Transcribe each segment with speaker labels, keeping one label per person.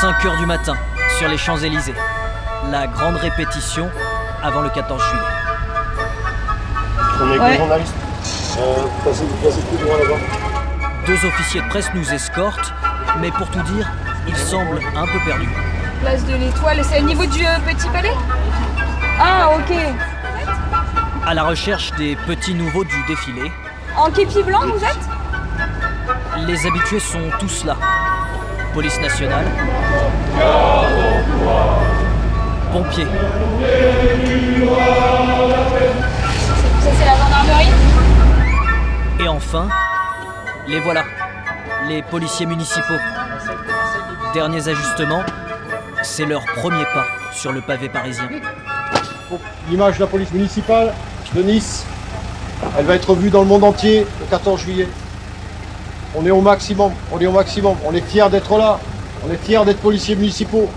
Speaker 1: 5 h du matin, sur les Champs-Élysées. La grande répétition avant le 14 juillet.
Speaker 2: On est avec les journalistes. Passez tout droit là-bas.
Speaker 1: 2 officiers de presse nous escortent, mais pour tout dire, ils semblent un peu perdus.
Speaker 3: Place de l'Étoile, c'est au niveau du Petit Palais? Ah, ok.
Speaker 1: À la recherche des petits nouveaux du défilé.
Speaker 3: En képi blanc, vous êtes?
Speaker 1: Les habitués sont tous là. Police nationale. Pompiers.
Speaker 3: Ça, c'est la gendarmerie?
Speaker 1: Et enfin, les voilà, les policiers municipaux. Derniers ajustements, c'est leur premier pas sur le pavé parisien.
Speaker 2: L'image de la police municipale de Nice, elle va être vue dans le monde entier le 14 juillet. On est au maximum, on est fiers d'être là, on est fiers d'être policiers municipaux.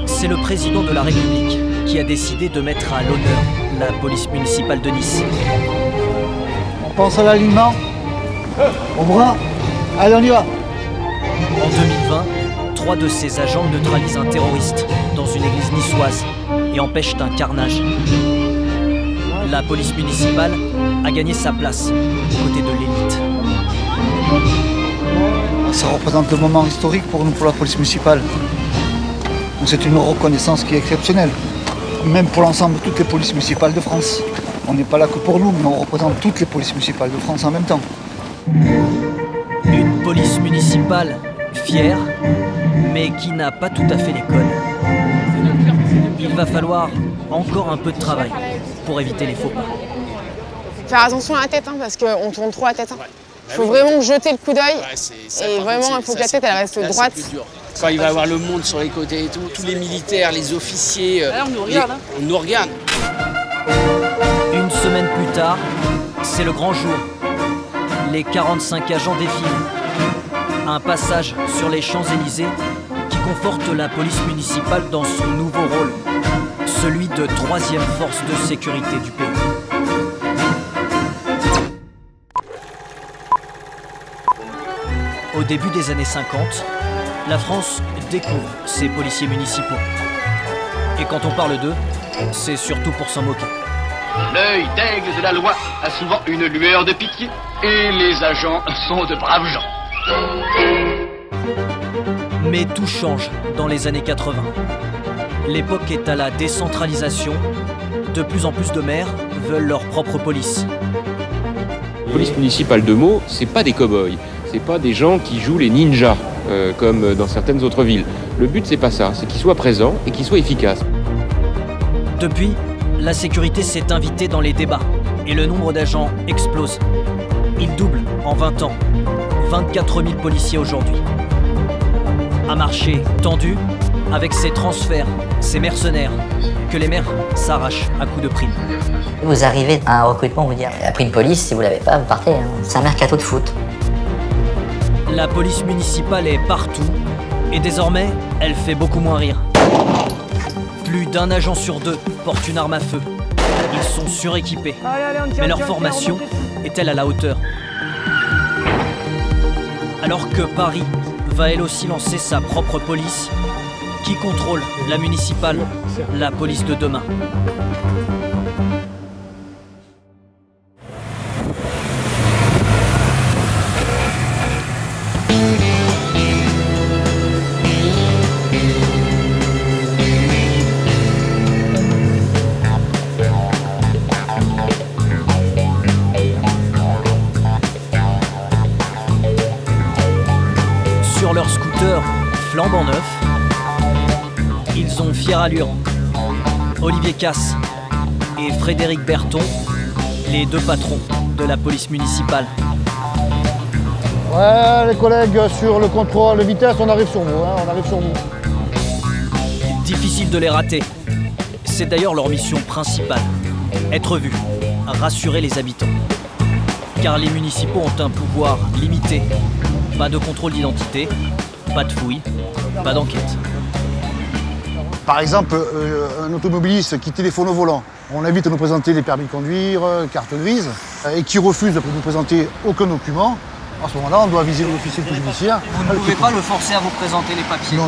Speaker 1: C'est le président de la République qui a décidé de mettre à l'honneur la police municipale de Nice.
Speaker 4: On pense à l'alignement, au bras, allez on y va.
Speaker 1: En 2020, 3 de ses agents neutralisent un terroriste dans une église niçoise et empêchent un carnage. La police municipale a gagné sa place aux côtés de l'élite.
Speaker 4: Ça représente un moment historique pour nous, pour la police municipale. C'est une reconnaissance qui est exceptionnelle, même pour l'ensemble de toutes les polices municipales de France. On n'est pas là que pour nous, mais on représente toutes les polices municipales de France en même temps.
Speaker 1: Une police municipale fière, mais qui n'a pas tout à fait les codes. Il va falloir encore un peu de travail pour éviter les faux pas.
Speaker 5: Faire attention à la tête, hein, parce qu'on tourne trop la tête. Hein. Il faut vraiment jeter le coup d'œil. Et vraiment, il faut que la tête elle reste droite.
Speaker 6: Quand il va y avoir le monde sur les côtés et tout, tous les militaires, les officiers,
Speaker 5: on nous regarde.
Speaker 6: On nous regarde.
Speaker 1: Une semaine plus tard, c'est le grand jour. Les 45 agents défilent. Un passage sur les Champs-Élysées qui conforte la police municipale dans son nouveau rôle, celui de 3e force de sécurité du pays. Au début des années 50, la France découvre ses policiers municipaux. Et quand on parle d'eux, c'est surtout pour s'en moquer.
Speaker 7: L'œil d'aigle de la loi a souvent une lueur de pitié, et les agents sont de braves gens.
Speaker 1: Mais tout change dans les années 80. L'époque est à la décentralisation. De plus en plus de maires veulent leur propre police.
Speaker 8: La police municipale de Meaux, c'est pas des cow-boys, c'est pas des gens qui jouent les ninjas, comme dans certaines autres villes. Le but, c'est pas ça, c'est qu'ils soient présents et qu'ils soient efficaces.
Speaker 1: Depuis, la sécurité s'est invitée dans les débats et le nombre d'agents explose. Il double en 20 ans. 24 000 policiers aujourd'hui. Un marché tendu avec ces transferts, ces mercenaires que les maires s'arrachent à coups de primes.
Speaker 9: Vous arrivez à un recrutement, vous dire « Après une police, si vous l'avez pas, vous partez. Hein. C'est un mercato de foot. »
Speaker 1: La police municipale est partout et désormais, elle fait beaucoup moins rire. Plus d'1 agent sur 2 porte une arme à feu. Ils sont suréquipés, mais leur formation est-elle à la hauteur? Alors que Paris va elle aussi lancer sa propre police, qui contrôle la municipale, la police de demain? Sur leur scooter flambant neuf, ils ont fière allure. Olivier Casse et Frédéric Berton, les 2 patrons de la police municipale.
Speaker 2: Ouais, les collègues, sur le contrôle de vitesse, on arrive sur vous, hein, on arrive sur vous.
Speaker 1: Difficile de les rater. C'est d'ailleurs leur mission principale. Être vus, rassurer les habitants. Car les municipaux ont un pouvoir limité. Pas de contrôle d'identité, pas de fouille, pas d'enquête.
Speaker 2: Par exemple, un automobiliste qui téléphone au volant, on l'invite à nous présenter des permis de conduire, carte grise, et qui refuse de nous présenter aucun document,
Speaker 4: À ce moment-là, on doit viser l'officier de police judiciaire.
Speaker 1: Vous ne pouvez pas le forcer à vous présenter les papiers?
Speaker 4: Non,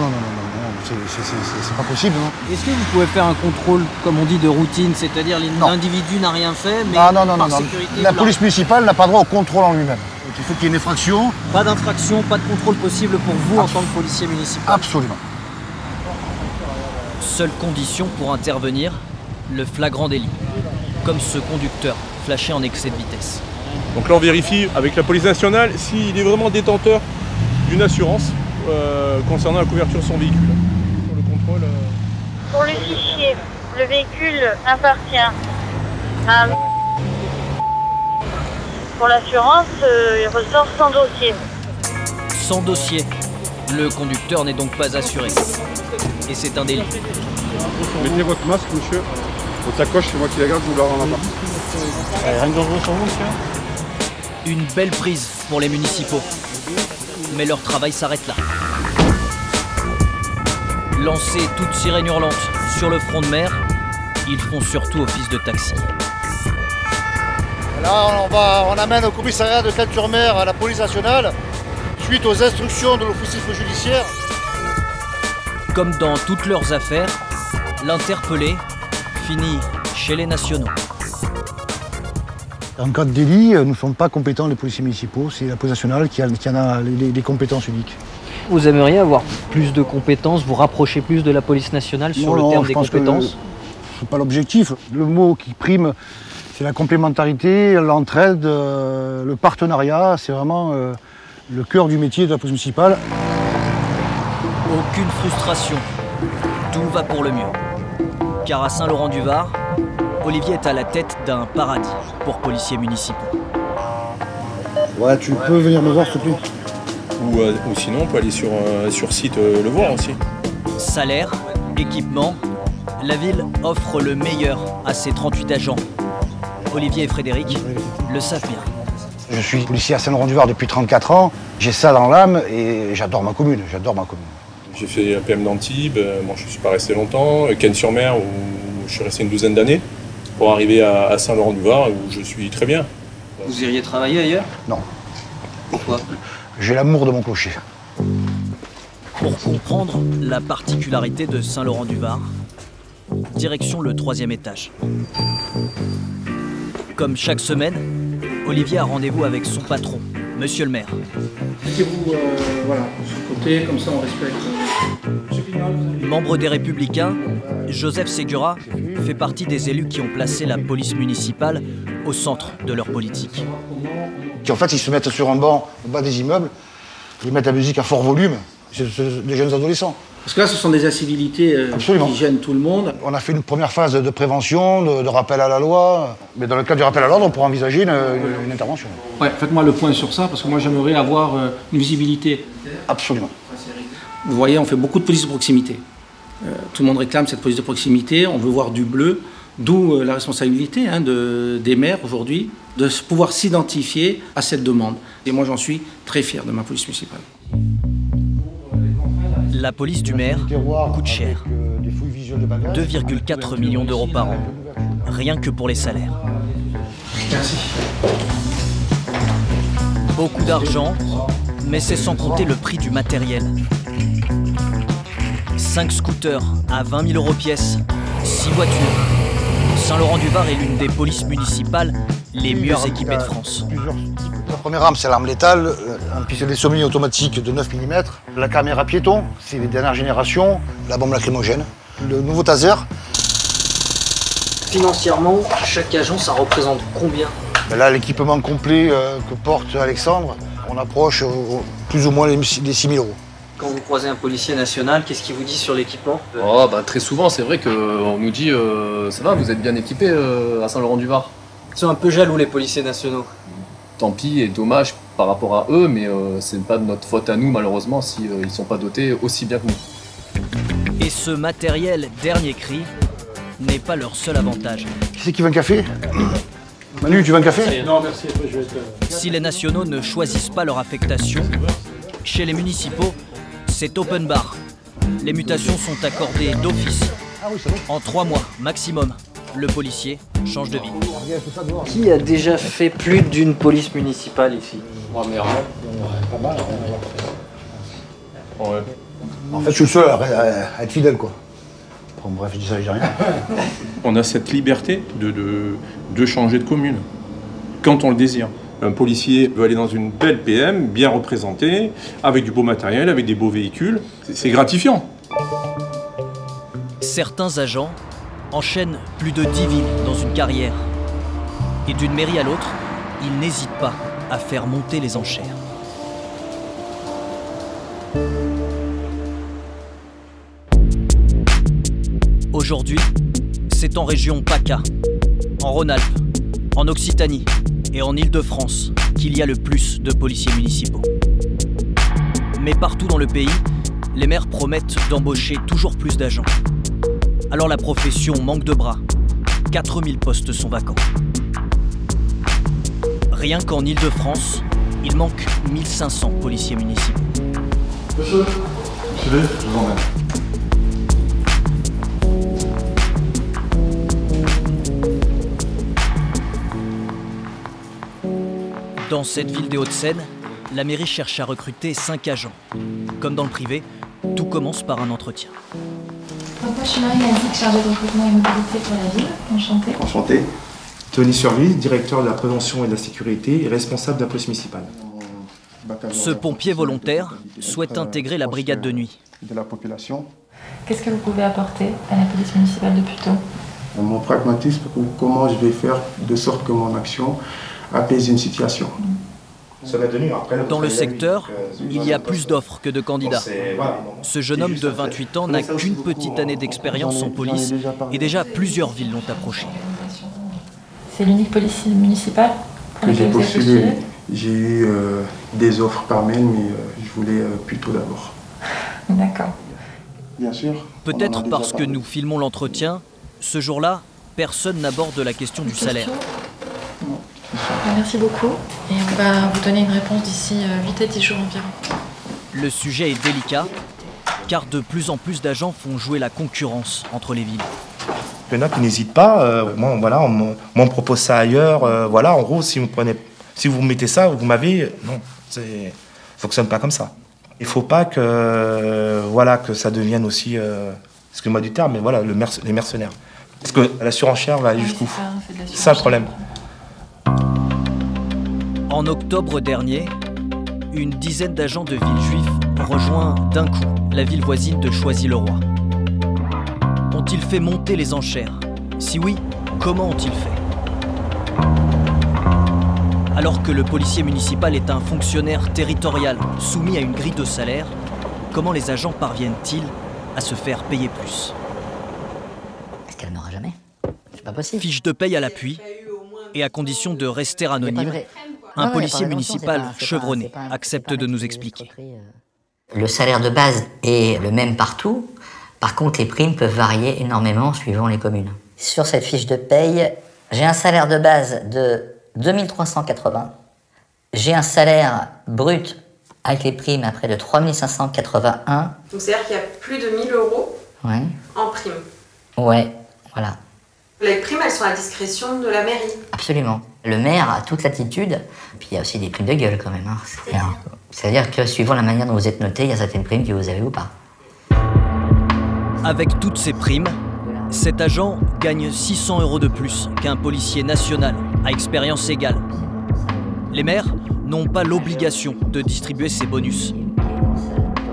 Speaker 4: c'est pas possible. Non.
Speaker 1: Est-ce que vous pouvez faire un contrôle, comme on dit, de routine, c'est-à-dire l'individu n'a rien fait, mais
Speaker 4: non.
Speaker 1: sécurité...
Speaker 4: La police municipale n'a pas droit au contrôle en lui-même. Il faut qu'il y ait une infraction.
Speaker 1: Pas d'infraction, pas de contrôle possible pour vous en tant que policier municipal?
Speaker 4: Absolument.
Speaker 1: Seule condition pour intervenir, le flagrant délit. Comme ce conducteur flashé en excès de vitesse.
Speaker 10: Donc là on vérifie avec la police nationale s'il est vraiment détenteur d'une assurance concernant la couverture de son véhicule. Pour le contrôle.
Speaker 11: Pour le fichier, le véhicule appartient à... Pour l'assurance, il ressort sans dossier.
Speaker 1: Sans dossier. Le conducteur n'est donc pas assuré. Et c'est un délit.
Speaker 2: Mettez votre masque, monsieur. Votre sacoche, c'est moi qui la garde, je vous la rends là-bas.
Speaker 10: Rien de dangereux sur vous, monsieur?
Speaker 1: Une belle prise pour les municipaux. Mais leur travail s'arrête là. Lancés toutes sirènes hurlantes sur le front de mer, ils font surtout office de taxi.
Speaker 4: Là, on amène au commissariat de Cannes-sur-Mer à la police nationale, suite aux instructions de l'officier judiciaire.
Speaker 1: Comme dans toutes leurs affaires, l'interpellé finit chez les nationaux.
Speaker 4: En cas de délit, nous ne sommes pas compétents les policiers municipaux, c'est la police nationale qui en a les compétences uniques.
Speaker 1: Vous aimeriez avoir plus de compétences, vous rapprocher plus de la police nationale sur le terme des compétences?
Speaker 4: C'est pas l'objectif. Le mot qui prime, c'est la complémentarité, l'entraide, le partenariat, c'est vraiment le cœur du métier de la police municipale.
Speaker 1: Aucune frustration, tout va pour le mieux. Car à Saint-Laurent-du-Var, Olivier est à la tête d'un paradis pour policiers municipaux.
Speaker 4: Ouais, tu peux venir me voir s'il te plaît.
Speaker 10: Ou sinon on peut aller sur site le voir aussi.
Speaker 1: Salaire, équipement, la ville offre le meilleur à ses 38 agents. Olivier et Frédéric le savent bien.
Speaker 4: Je suis policier à Saint-Laurent-du-Var depuis 34 ans, j'ai ça dans l'âme et j'adore ma commune,
Speaker 10: J'ai fait PM d'Antibes, je ne suis pas resté longtemps, Cannes-sur-Mer où je suis resté une douzaine d'années, pour arriver à Saint-Laurent-du-Var où je suis très bien.
Speaker 1: Vous iriez travailler ailleurs?
Speaker 4: Non.
Speaker 1: Pourquoi?
Speaker 4: J'ai l'amour de mon clocher.
Speaker 1: Pour comprendre la particularité de Saint-Laurent-du-Var, direction le 3e étage. Comme chaque semaine, Olivier a rendez-vous avec son patron, Monsieur le maire.
Speaker 12: Mettez-vous voilà, sur le côté, comme ça on respecte.
Speaker 1: Membre des Républicains, Joseph Segura fait partie des élus qui ont placé la police municipale au centre de leur politique.
Speaker 4: En fait, ils se mettent sur un banc au bas des immeubles, ils mettent la musique à fort volume, c'est des jeunes adolescents.
Speaker 12: Parce que là, ce sont des incivilités qui gênent tout le monde.
Speaker 4: On a fait une première phase de prévention, de rappel à la loi, mais dans le cadre du rappel à l'ordre, on pourra envisager une intervention.
Speaker 12: Ouais, faites-moi le point sur ça, parce que moi j'aimerais avoir une visibilité.
Speaker 4: Absolument.
Speaker 12: Vous voyez, on fait beaucoup de police de proximité. Tout le monde réclame cette police de proximité, on veut voir du bleu, d'où la responsabilité des maires aujourd'hui de pouvoir s'identifier à cette demande. Et moi j'en suis très fier de ma police municipale.
Speaker 1: La police du maire coûte cher. 2,4 millions d'euros par an, rien que pour les salaires.
Speaker 12: Merci.
Speaker 1: Beaucoup d'argent, mais c'est sans compter le prix du matériel. 5 scooters à 20 000 € pièce, 6 voitures. Saint-Laurent-du-Var est l'une des polices municipales les mieux équipées de France.
Speaker 4: La première arme, c'est l'arme létale, un pistolet semi-automatique de 9 mm. La caméra piéton, c'est les dernières générations. La bombe lacrymogène. Le nouveau taser.
Speaker 1: Financièrement, chaque agent, ça représente combien?
Speaker 4: Là, l'équipement complet que porte Alexandre, on approche plus ou moins les 6 000 €.
Speaker 1: Quand vous croisez un policier national, qu'est-ce qu'il vous dit sur l'équipement?
Speaker 13: Très souvent, c'est vrai qu'on nous dit ça va, vous êtes bien équipés à Saint-Laurent-du-Var.
Speaker 1: Ils sont un peu jaloux, les policiers nationaux.
Speaker 13: Tant pis et dommage par rapport à eux, mais c'est pas de notre faute à nous, malheureusement, s'ils ne sont pas dotés aussi bien que nous.
Speaker 1: Et ce matériel dernier cri n'est pas leur seul avantage.
Speaker 4: Qui c'est qui veut un café? Manu, tu veux un café?
Speaker 12: Non, merci, après je vais être...
Speaker 1: Si les nationaux ne choisissent pas leur affectation, chez les municipaux, c'est open bar. Les mutations sont accordées d'office, en 3 mois maximum. le policier change de vie.
Speaker 14: Qui a déjà fait plus d'une police municipale ici?
Speaker 13: Moi, merde.
Speaker 2: Pas mal.
Speaker 10: Ouais.
Speaker 15: En fait, je suis le seul à être fidèle, quoi. Bon, bref, je dis ça, je dis rien.
Speaker 10: On a cette liberté de changer de commune, quand on le désire. Un policier veut aller dans une belle PM, bien représentée, avec du beau matériel, avec des beaux véhicules. C'est gratifiant.
Speaker 1: Certains agents enchaînent plus de 10 villes dans une carrière. Et d'une mairie à l'autre, ils n'hésitent pas à faire monter les enchères. Aujourd'hui, c'est en région PACA, en Rhône-Alpes, en Occitanie et en Île-de-France qu'il y a le plus de policiers municipaux. Mais partout dans le pays, les maires promettent d'embaucher toujours plus d'agents. Alors la profession manque de bras. 4000 postes sont vacants. Rien qu'en Île-de-France, il manque 1500 policiers municipaux.
Speaker 10: Monsieur, je vous emmène.
Speaker 1: Dans cette ville des Hauts-de-Seine, la mairie cherche à recruter 5 agents. Comme dans le privé, tout commence par un entretien.
Speaker 16: Donc moi je suis Marie Nazik, chargée de recrutement et mobilité pour la ville. Enchantée.
Speaker 17: Enchanté. Tony Surville, directeur de la prévention et de la sécurité et responsable de la police municipale.
Speaker 1: Ce pompier volontaire souhaite intégrer la brigade de nuit.
Speaker 17: De la population.
Speaker 16: Qu'est-ce que vous pouvez apporter à la police municipale de Puteaux?
Speaker 17: Mon pragmatisme, comment je vais faire de sorte que mon action apaise une situation.
Speaker 1: Dans le secteur, il y a plus d'offres que de candidats. Ce jeune homme de 28 ans n'a qu'une petite année d'expérience en police et déjà plusieurs villes l'ont approché.
Speaker 16: C'est l'unique police municipale
Speaker 17: que j'ai postulé. J'ai eu des offres par mail, mais je voulais Puteaux d'abord.
Speaker 16: D'accord.
Speaker 17: Bien sûr.
Speaker 1: Peut-être parce que nous filmons l'entretien, ce jour-là, personne n'aborde la question du salaire.
Speaker 16: Merci beaucoup. Et on va vous donner une réponse d'ici 8 à 10 jours environ.
Speaker 1: Le sujet est délicat, car de plus en plus d'agents font jouer la concurrence entre les villes.
Speaker 17: Il y en a qui n'hésitent pas. Moi, voilà, on me propose ça ailleurs. Voilà, en gros, si vous mettez ça, vous m'avez... Non, ça ne fonctionne pas comme ça. Il ne faut pas que, voilà, que ça devienne aussi, excusez-moi du terme, mais voilà, les mercenaires. Parce que la surenchère va aller jusqu'où? C'est ça le problème.
Speaker 1: En octobre dernier, une dizaine d'agents de villes juifs rejoint d'un coup la ville voisine de Choisy-le-Roi. Ont-ils fait monter les enchères? Si oui, comment ont-ils fait? Alors que le policier municipal est un fonctionnaire territorial soumis à une grille de salaire, comment les agents parviennent-ils à se faire payer plus?
Speaker 9: Est-ce qu'elle n'aura jamais? C'est pas possible.
Speaker 1: Fiche de paye à l'appui, et à condition de rester anonyme, un policier municipal chevronné accepte de nous expliquer.
Speaker 9: Le salaire de base est le même partout. Par contre, les primes peuvent varier énormément suivant les communes. Sur cette fiche de paye, j'ai un salaire de base de 2380. J'ai un salaire brut avec les primes après de 3581.
Speaker 18: Donc c'est-à-dire qu'il y a plus de 1000 euros en primes.
Speaker 9: Ouais, voilà.
Speaker 18: Les primes, elles sont à discrétion de la mairie.
Speaker 9: Absolument. Le maire a toute latitude. Puis il y a aussi des primes de gueule quand même. C'est-à-dire que suivant la manière dont vous êtes noté, il y a certaines primes que vous avez ou pas.
Speaker 1: Avec toutes ces primes, cet agent gagne 600 € de plus qu'un policier national à expérience égale. Les maires n'ont pas l'obligation de distribuer ces bonus.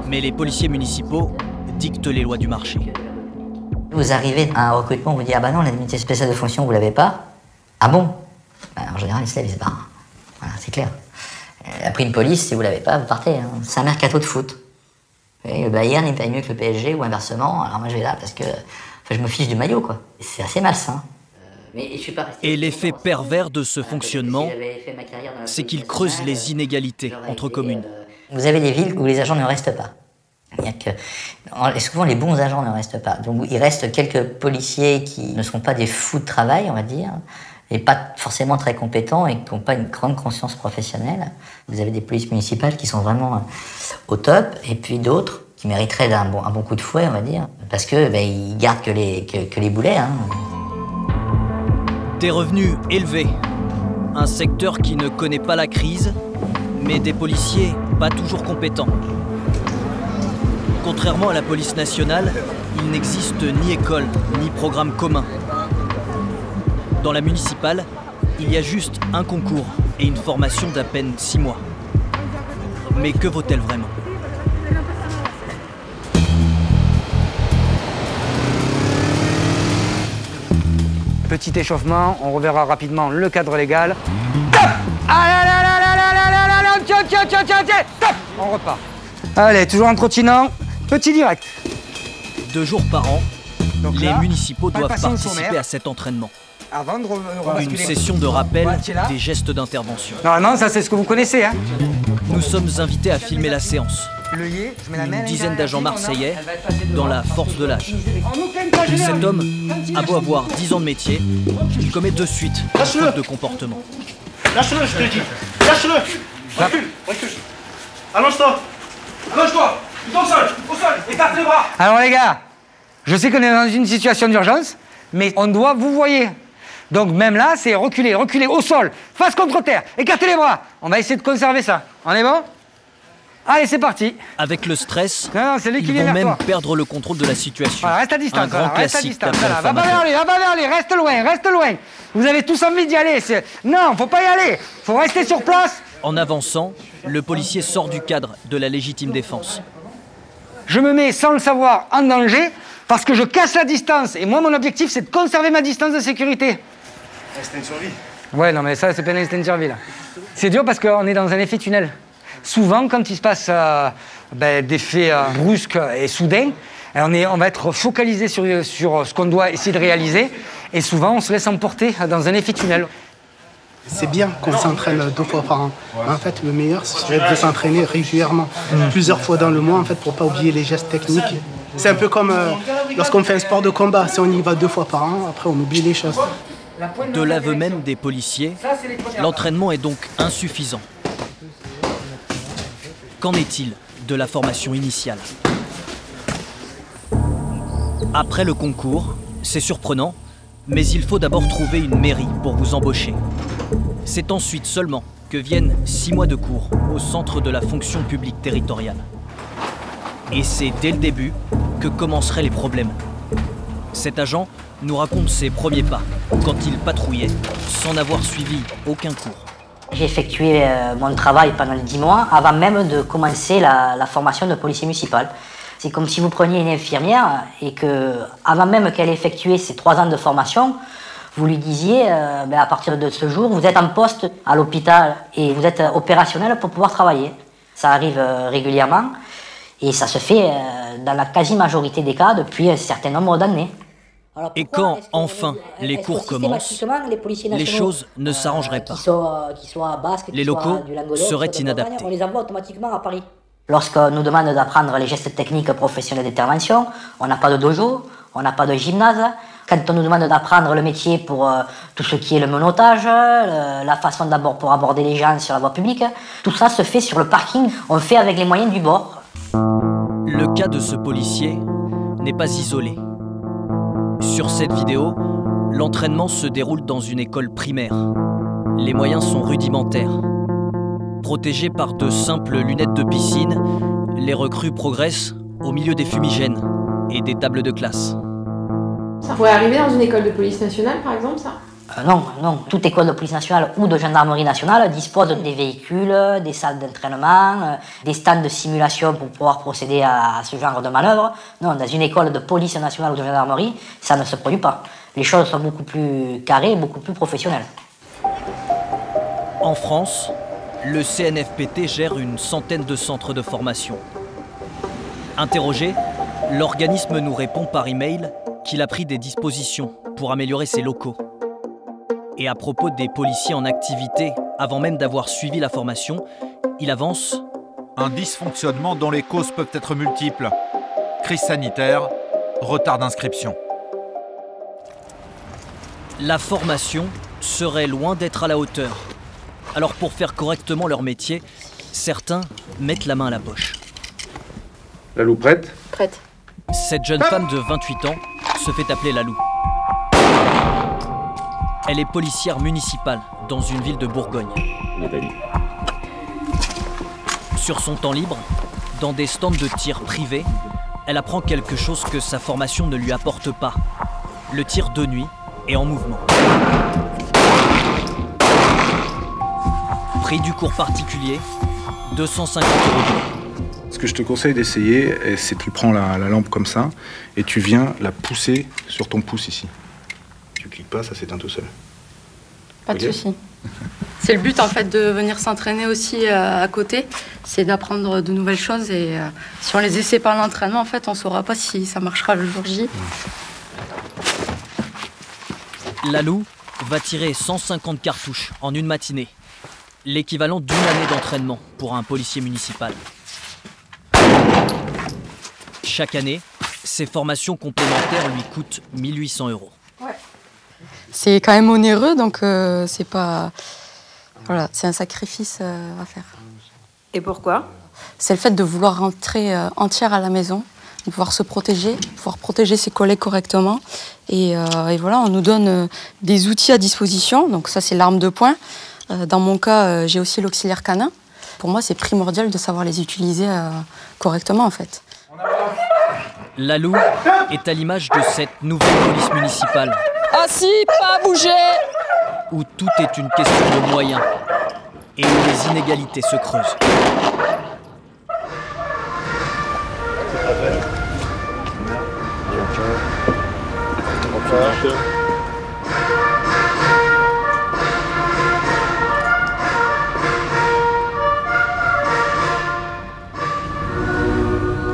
Speaker 1: Mais les policiers municipaux dictent les lois du marché.
Speaker 9: Vous arrivez à un recrutement, on vous dit « Ah bah non, l'indemnité spéciale de fonction, vous l'avez pas ». Ah bon? En général, ils se lèvent, ils se barrent. Voilà, c'est clair. La prime police, si vous l'avez pas, vous partez. Hein. C'est un mercato de foot. Et le Bayern, il paye mieux que le PSG ou inversement. Alors moi, je vais là parce que je me fiche du maillot, quoi. C'est assez malsain.
Speaker 1: Et l'effet pervers de ce fonctionnement, c'est qu'il creuse les inégalités entre communes.
Speaker 9: Vous avez des villes où les agents ne restent pas. Souvent, les bons agents ne restent pas. Donc, il reste quelques policiers qui ne sont pas des fous de travail, on va dire, et pas forcément très compétents et qui n'ont pas une grande conscience professionnelle. Vous avez des polices municipales qui sont vraiment au top, et puis d'autres qui mériteraient un bon coup de fouet, on va dire, parce que ils gardent que les boulets. Hein.
Speaker 1: Des revenus élevés, un secteur qui ne connaît pas la crise, mais des policiers pas toujours compétents. Contrairement à la police nationale, il n'existe ni école, ni programme commun. Dans la municipale, il y a juste un concours et une formation d'à peine 6 mois. Mais que vaut-elle vraiment ?
Speaker 19: Petit échauffement, on reverra rapidement le cadre légal. Stop! Allez, stop! On repart. Allez, toujours en trottinant, petit direct.
Speaker 1: 2 jours par an,
Speaker 19: donc
Speaker 1: les
Speaker 19: là,
Speaker 1: municipaux doivent participer à cet entraînement.
Speaker 19: Avant de
Speaker 1: une session de rappel des gestes d'intervention.
Speaker 19: Non, ça c'est ce que vous connaissez. Hein.
Speaker 1: Nous sommes invités à filmer la séance. Une dizaine d'agents marseillais dans la force de l'âge. Cet homme a beau avoir 10 ans de métier, il commet de suite une faute de comportement.
Speaker 20: Lâche-le, je te dis. Lâche-le. Recule. Allonge-toi. Allonge-toi. Au sol. Écarte les bras.
Speaker 19: Alors les gars, je sais qu'on est dans une situation d'urgence, mais on doit vous voyez. Donc même là, c'est reculer au sol, face contre terre, écartez les bras. On va essayer de conserver ça. On est bon ? Allez, c'est parti.
Speaker 1: Avec le stress,
Speaker 19: c'est lui qui
Speaker 1: ils
Speaker 19: vient
Speaker 1: vont
Speaker 19: vers
Speaker 1: même
Speaker 19: toi.
Speaker 1: perdre le contrôle de la situation.
Speaker 19: Voilà, reste à distance.
Speaker 1: Un grand classique d'après le
Speaker 19: Va pas vers lui, reste loin. Vous avez tous envie d'y aller. Non, faut pas y aller. Faut rester sur place.
Speaker 1: En avançant, le policier sort du cadre de la légitime défense.
Speaker 19: Je me mets, sans le savoir, en danger parce que je casse la distance. Et moi, mon objectif, c'est de conserver ma distance de sécurité.
Speaker 20: Instinct de survie.
Speaker 19: Ouais, non, mais ça, c'est pas un instinct de survie, là. C'est dur parce qu'on est dans un effet tunnel. Souvent, quand il se passe des faits brusques et soudains, on va être focalisé sur ce qu'on doit essayer de réaliser. Et souvent, on se laisse emporter dans un effet tunnel.
Speaker 21: C'est bien qu'on s'entraîne 2 fois par an. En fait, le meilleur, ce serait de s'entraîner régulièrement, plusieurs fois dans le mois, en fait, pour ne pas oublier les gestes techniques. C'est un peu comme lorsqu'on fait un sport de combat. Si on y va 2 fois par an, après, on oublie les choses.
Speaker 1: De l'aveu même des policiers, l'entraînement est donc insuffisant. Qu'en est-il de la formation initiale ? Après le concours, c'est surprenant, mais il faut d'abord trouver une mairie pour vous embaucher. C'est ensuite seulement que viennent 6 mois de cours au centre de la fonction publique territoriale. Et c'est dès le début que commenceraient les problèmes. Cet agent nous raconte ses premiers pas quand il patrouillait sans avoir suivi aucun cours.
Speaker 9: J'ai effectué mon travail pendant 10 mois avant même de commencer la formation de policier municipal. C'est comme si vous preniez une infirmière et que, avant même qu'elle ait effectué ses 3 ans de formation, vous lui disiez à partir de ce jour, vous êtes en poste à l'hôpital et vous êtes opérationnel pour pouvoir travailler. Ça arrive régulièrement et ça se fait dans la quasi-majorité des cas depuis un certain nombre d'années.
Speaker 1: Et quand, enfin, les cours commencent, les choses ne s'arrangeraient pas. Les locaux seraient inadaptés.
Speaker 9: On les envoie automatiquement à Paris. Lorsqu'on nous demande d'apprendre les gestes techniques professionnels d'intervention, on n'a pas de dojo, on n'a pas de gymnase. Quand on nous demande d'apprendre le métier pour tout ce qui est le menottage, la façon d'abord pour aborder les gens sur la voie publique, tout ça se fait sur le parking, on fait avec les moyens du bord.
Speaker 1: Le cas de ce policier n'est pas isolé. Sur cette vidéo, l'entraînement se déroule dans une école primaire. Les moyens sont rudimentaires. Protégés par de simples lunettes de piscine, les recrues progressent au milieu des fumigènes et des tables de classe.
Speaker 18: Ça pourrait arriver dans une école de police nationale, par exemple, ça ?
Speaker 9: Non. Toute école de police nationale ou de gendarmerie nationale dispose des véhicules, des salles d'entraînement, des stands de simulation pour pouvoir procéder à ce genre de manœuvre. Non, dans une école de police nationale ou de gendarmerie, ça ne se produit pas. Les choses sont beaucoup plus carrées, beaucoup plus professionnelles.
Speaker 1: En France, le CNFPT gère une centaine de centres de formation. Interrogé, l'organisme nous répond par email qu'il a pris des dispositions pour améliorer ses locaux. Et à propos des policiers en activité, avant même d'avoir suivi la formation, il avance
Speaker 22: un dysfonctionnement dont les causes peuvent être multiples. Crise sanitaire, retard d'inscription.
Speaker 1: La formation serait loin d'être à la hauteur. Alors pour faire correctement leur métier, certains mettent la main à la poche.
Speaker 10: Lalou prête ?
Speaker 18: Prête.
Speaker 1: Cette jeune femme de 28 ans se fait appeler Lalou. Elle est policière municipale dans une ville de Bourgogne. Sur son temps libre, dans des stands de tir privés, elle apprend quelque chose que sa formation ne lui apporte pas. Le tir de nuit et en mouvement. Prix du cours particulier, 250 €.
Speaker 3: Ce que je te conseille d'essayer, c'est que tu prends la lampe comme ça et tu viens la pousser sur ton pouce ici. Tu cliques pas, ça s'éteint tout seul.
Speaker 5: Pas de souci. C'est le but en fait de venir s'entraîner aussi à côté, c'est d'apprendre de nouvelles choses et si on les essaie pas à l'entraînement, en fait, on saura pas si ça marchera le jour J.
Speaker 1: Lalou va tirer 150 cartouches en une matinée, l'équivalent d'une année d'entraînement pour un policier municipal. Chaque année, ces formations complémentaires lui coûtent 1 800 €.
Speaker 5: Ouais. C'est quand même onéreux, donc c'est pas... Voilà, c'est un sacrifice à faire.
Speaker 18: Et pourquoi?
Speaker 5: C'est le fait de vouloir rentrer entière à la maison, de pouvoir se protéger, de pouvoir protéger ses collègues correctement. Et voilà, on nous donne des outils à disposition, donc ça c'est l'arme de poing. Dans mon cas, j'ai aussi l'auxiliaire canin. Pour moi, c'est primordial de savoir les utiliser correctement en fait.
Speaker 1: Lalou est à l'image de cette nouvelle police municipale.
Speaker 5: Assis, pas bouger!
Speaker 1: Où tout est une question de moyens et où les inégalités se creusent.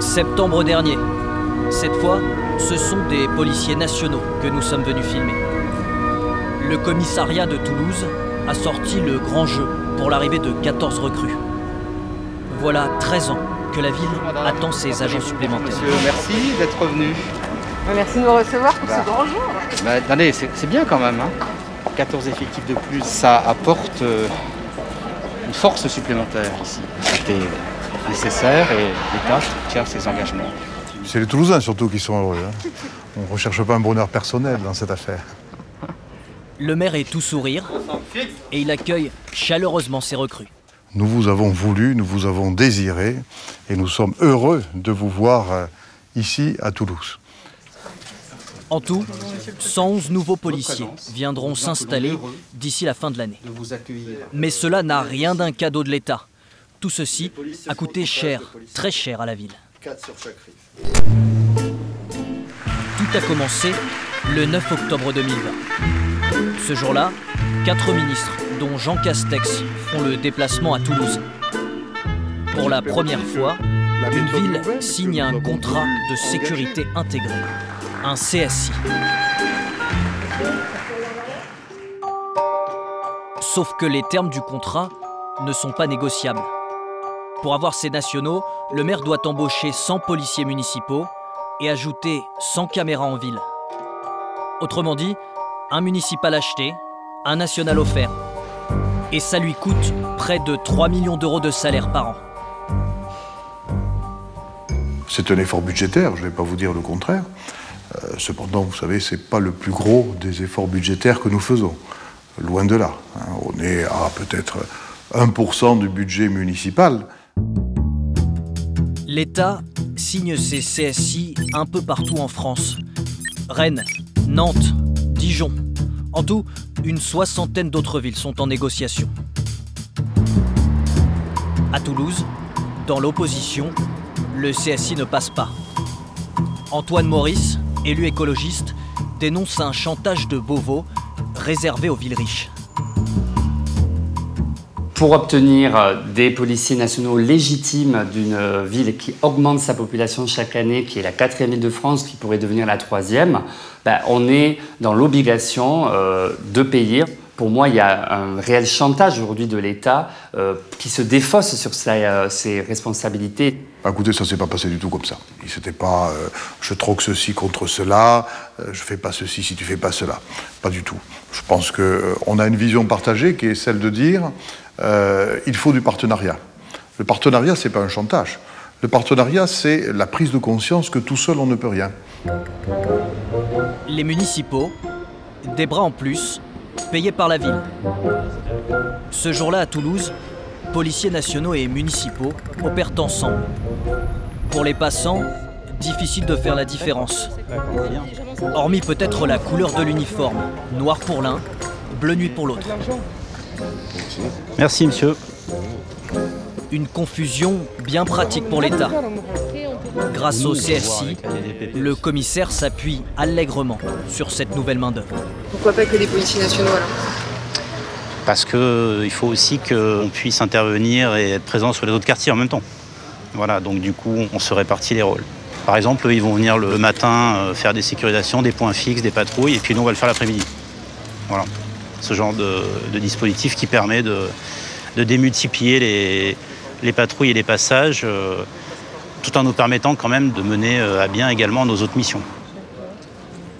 Speaker 1: Septembre dernier. Cette fois, ce sont des policiers nationaux que nous sommes venus filmer. Le commissariat de Toulouse a sorti le grand jeu pour l'arrivée de 14 recrues. Voilà 13 ans que la ville attend ses agents supplémentaires.
Speaker 23: Monsieur, merci d'être venu.
Speaker 18: Merci de nous recevoir pour ce grand jour.
Speaker 23: Bah, attendez, c'est bien quand même. Hein. 14 effectifs de plus, ça apporte une force supplémentaire ici. C'était nécessaire et l'État tient ses engagements.
Speaker 24: C'est les Toulousains surtout qui sont heureux. Hein. On ne recherche pas un bonheur personnel dans cette affaire.
Speaker 1: Le maire est tout sourire et il accueille chaleureusement ses recrues.
Speaker 24: Nous vous avons voulu, nous vous avons désiré et nous sommes heureux de vous voir ici à Toulouse.
Speaker 1: En tout, 111 nouveaux policiers viendront s'installer d'ici la fin de l'année. Mais cela n'a rien d'un cadeau de l'État. Tout ceci a coûté cher, très cher à la ville. Tout a commencé le 9 octobre 2020. Ce jour-là, 4 ministres, dont Jean Castex, font le déplacement à Toulouse. Pour la première fois, une ville signe un contrat de sécurité intégré, un CSI. Sauf que les termes du contrat ne sont pas négociables. Pour avoir ces nationaux, le maire doit embaucher 100 policiers municipaux et ajouter 100 caméras en ville. Autrement dit, un municipal acheté, un national offert. Et ça lui coûte près de 3 millions d'euros de salaire par an.
Speaker 24: C'est un effort budgétaire, je ne vais pas vous dire le contraire. Cependant, vous savez, ce n'est pas le plus gros des efforts budgétaires que nous faisons. Loin de là. On est à peut-être 1% du budget municipal.
Speaker 1: L'État signe ses CSI un peu partout en France. Rennes, Nantes, Dijon. En tout, une 60aine d'autres villes sont en négociation. À Toulouse, dans l'opposition, le CSI ne passe pas. Antoine Maurice, élu écologiste, dénonce un chantage de Beauvau réservé aux villes riches.
Speaker 25: Pour obtenir des policiers nationaux légitimes d'une ville qui augmente sa population chaque année, qui est la 4e ville de France, qui pourrait devenir la 3e, on est dans l'obligation de payer. Pour moi, il y a un réel chantage aujourd'hui de l'État qui se défausse sur ses responsabilités.
Speaker 24: Écoutez, ça ne s'est pas passé du tout comme ça. C'était pas je troque ceci contre cela, je fais pas ceci si tu fais pas cela. Pas du tout. Je pense qu'on a une vision partagée qui est celle de dire il faut du partenariat. Le partenariat, c'est pas un chantage. Le partenariat, c'est la prise de conscience que tout seul, on ne peut rien.
Speaker 1: Les municipaux, des bras en plus, payés par la ville. Ce jour-là à Toulouse, policiers nationaux et municipaux opèrent ensemble. Pour les passants, difficile de faire la différence. Hormis peut-être la couleur de l'uniforme, noir pour l'un, bleu nuit pour l'autre.
Speaker 23: Merci monsieur.
Speaker 1: Une confusion bien pratique pour l'État. Grâce au CSI, le commissaire s'appuie allègrement sur cette nouvelle main-d'œuvre.
Speaker 18: Pourquoi pas que les policiers nationaux alors?
Speaker 23: Parce qu'il faut aussi qu'on puisse intervenir et être présent sur les autres quartiers en même temps. Voilà, donc du coup, on se répartit les rôles. Par exemple, ils vont venir le matin faire des sécurisations, des points fixes, des patrouilles, et puis nous, on va le faire l'après-midi. Voilà, ce genre de dispositif qui permet de démultiplier les patrouilles et les passages, tout en nous permettant quand même de mener à bien également nos autres missions.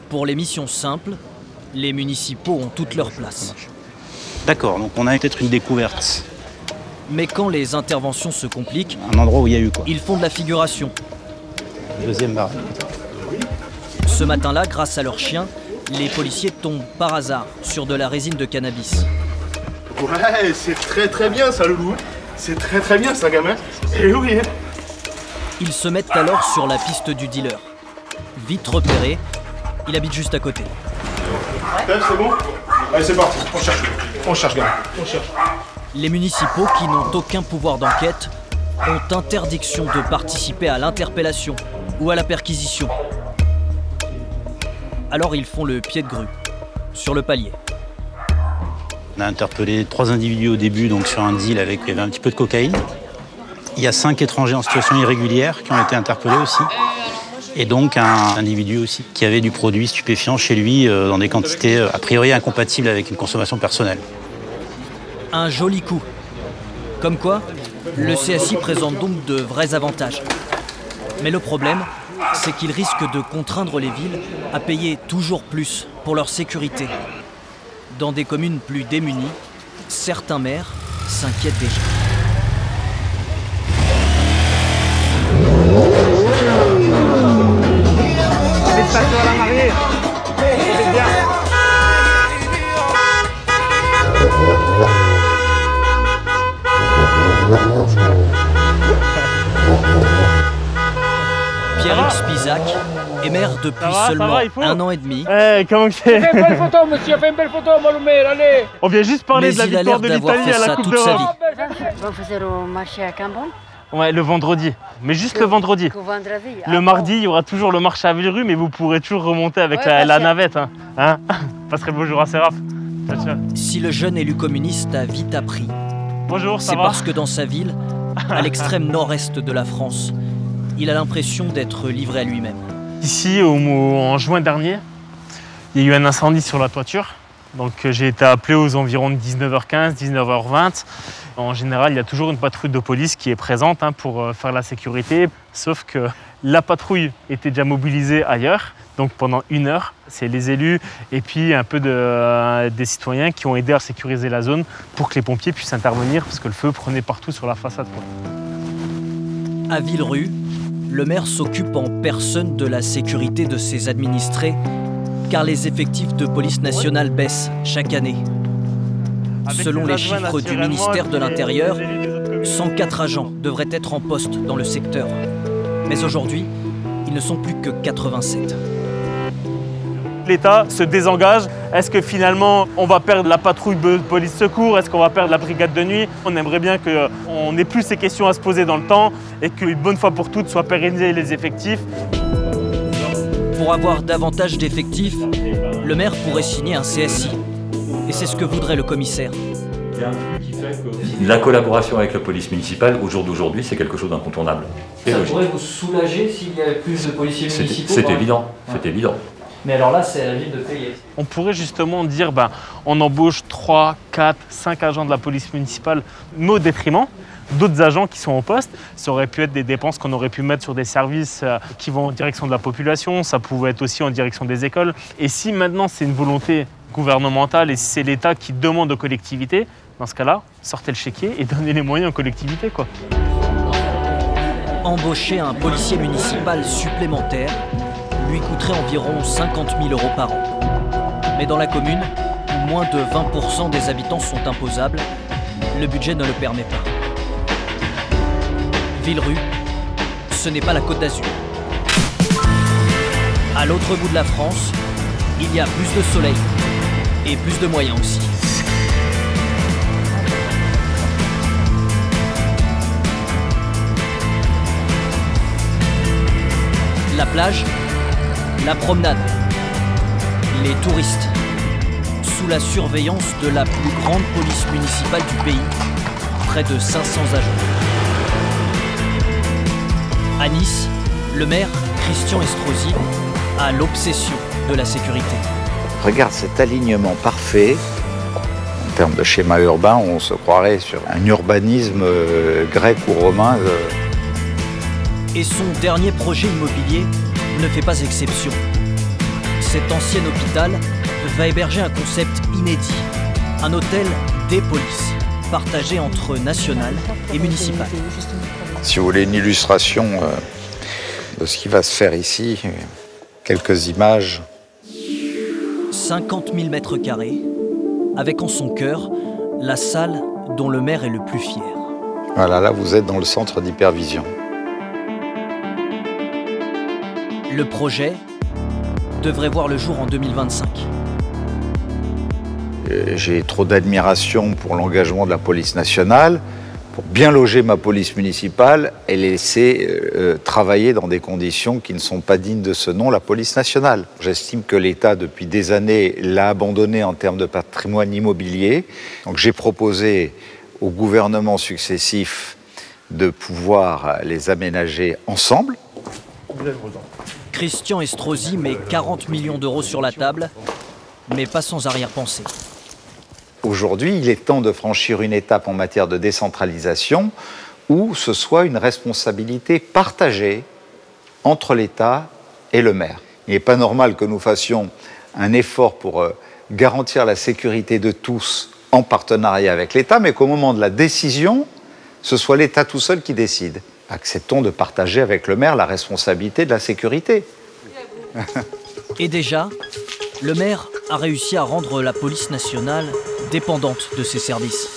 Speaker 1: Pour les missions simples, les municipaux ont toute leur place.
Speaker 23: D'accord, donc on a peut-être une découverte.
Speaker 1: Mais quand les interventions se compliquent,
Speaker 23: un endroit où il y a eu quoi.
Speaker 1: Ils font de la figuration.
Speaker 23: Deuxième barre.
Speaker 1: Ce matin-là, grâce à leur chien, les policiers tombent par hasard sur de la résine de cannabis.
Speaker 20: Ouais, c'est très bien ça, Loulou. C'est très bien ça, gamin. Et oui.
Speaker 1: Ils se mettent alors sur la piste du dealer. Vite repéré, il habite juste à côté.
Speaker 20: C'est bon? Allez, c'est parti, on cherche, gamin, on cherche.
Speaker 1: Les municipaux, qui n'ont aucun pouvoir d'enquête, ont interdiction de participer à l'interpellation ou à la perquisition. Alors ils font le pied de grue, sur le palier.
Speaker 23: On a interpellé 3 individus au début, donc sur un deal avec il y avait un petit peu de cocaïne. Il y a 5 étrangers en situation irrégulière qui ont été interpellés aussi. Et donc un individu aussi qui avait du produit stupéfiant chez lui dans des quantités a priori incompatibles avec une consommation personnelle.
Speaker 1: Un joli coup. Comme quoi, le CSI présente donc de vrais avantages. Mais le problème, c'est qu'il risque de contraindre les villes à payer toujours plus pour leur sécurité. Dans des communes plus démunies, certains maires s'inquiètent déjà.
Speaker 20: Félicitations à la mariée. C'est bien.
Speaker 1: Pierre-Luc Spisac est maire depuis seulement 1 an et demi.
Speaker 20: Comment c'est?
Speaker 4: Fais une belle photo, monsieur, fais une belle photo, Maloumer, allez.
Speaker 20: On vient juste parler de la victoire de l'Italie à la Coupe d'Europe.
Speaker 6: Vous faites le marché à Cambon?
Speaker 20: Ouais, le vendredi. Mais juste le vendredi. Le mardi, il y aura toujours le marché à Villerue, mais vous pourrez toujours remonter avec la navette. Hein Passerez beau jour à Séraph.
Speaker 1: Si le jeune élu communiste a vite appris, c'est parce que dans sa ville, à l'extrême nord-est de la France, il a l'impression d'être livré à lui-même.
Speaker 20: Ici, en juin dernier, il y a eu un incendie sur la toiture. Donc j'ai été appelé aux environs de 19h15, 19h20. En général, il y a toujours une patrouille de police qui est présente pour faire la sécurité. Sauf que la patrouille était déjà mobilisée ailleurs. Donc pendant 1 heure, c'est les élus et puis un peu des citoyens qui ont aidé à sécuriser la zone pour que les pompiers puissent intervenir parce que le feu prenait partout sur la façade.
Speaker 1: À Villerue, le maire s'occupe en personne de la sécurité de ses administrés, car les effectifs de police nationale baissent chaque année. Selon les chiffres du ministère de l'Intérieur, 104 agents devraient être en poste dans le secteur. Mais aujourd'hui, ils ne sont plus que 87.
Speaker 20: L'État se désengage. Est-ce que finalement on va perdre la patrouille de police secours? Est-ce qu'on va perdre la brigade de nuit? On aimerait bien qu'on n'ait plus ces questions à se poser dans le temps et qu'une bonne fois pour toutes soient pérennisés les effectifs.
Speaker 1: Pour avoir davantage d'effectifs, le maire pourrait signer un CSI. Et c'est ce que voudrait le commissaire.
Speaker 7: La collaboration avec la police municipale, au jour d'aujourd'hui, c'est quelque chose d'incontournable.
Speaker 1: Ça pourrait vous soulager s'il y avait plus de policiers municipaux?
Speaker 7: C'est évident, c'est évident.
Speaker 1: Mais alors là, c'est à la ville de payer.
Speaker 20: On pourrait justement dire, on embauche 3, 4, 5 agents de la police municipale, mais au détriment d'autres agents qui sont au poste. Ça aurait pu être des dépenses qu'on aurait pu mettre sur des services qui vont en direction de la population, ça pouvait être aussi en direction des écoles. Et si maintenant c'est une volonté gouvernementale et si c'est l'État qui demande aux collectivités, dans ce cas-là, sortez le chéquier et donnez les moyens aux collectivités, quoi.
Speaker 1: Embaucher un policier municipal supplémentaire lui coûterait environ 50 000 € par an. Mais dans la commune, moins de 20% des habitants sont imposables, le budget ne le permet pas. Villerue, ce n'est pas la Côte d'Azur. À l'autre bout de la France, il y a plus de soleil et plus de moyens aussi. La plage, la promenade, les touristes, sous la surveillance de la plus grande police municipale du pays, près de 500 agents. À Nice, le maire, Christian Estrosi, a l'obsession de la sécurité.
Speaker 8: Regarde cet alignement parfait. En termes de schéma urbain, on se croirait sur un urbanisme grec ou romain.
Speaker 1: Et son dernier projet immobilier ne fait pas exception. Cet ancien hôpital va héberger un concept inédit, un hôtel des polices, partagé entre national et municipal.
Speaker 8: Si vous voulez une illustration de ce qui va se faire ici, quelques images.
Speaker 1: 50 000 mètres carrés, avec en son cœur la salle dont le maire est le plus fier.
Speaker 8: Voilà, là vous êtes dans le centre d'hypervision.
Speaker 1: Le projet devrait voir le jour en 2025.
Speaker 8: J'ai trop d'admiration pour l'engagement de la police nationale, pour bien loger ma police municipale et laisser travailler dans des conditions qui ne sont pas dignes de ce nom, la police nationale. J'estime que l'État, depuis des années, l'a abandonné en termes de patrimoine immobilier. Donc j'ai proposé aux gouvernements successifs de pouvoir les aménager ensemble.
Speaker 1: Christian Estrosi met 40 millions d'euros sur la table, mais pas sans arrière-pensée.
Speaker 8: Aujourd'hui, il est temps de franchir une étape en matière de décentralisation où ce soit une responsabilité partagée entre l'État et le maire. Il n'est pas normal que nous fassions un effort pour garantir la sécurité de tous en partenariat avec l'État, mais qu'au moment de la décision, ce soit l'État tout seul qui décide. Acceptons de partager avec le maire la responsabilité de la sécurité.
Speaker 1: Et déjà, le maire a réussi à rendre la police nationale dépendante de ses services.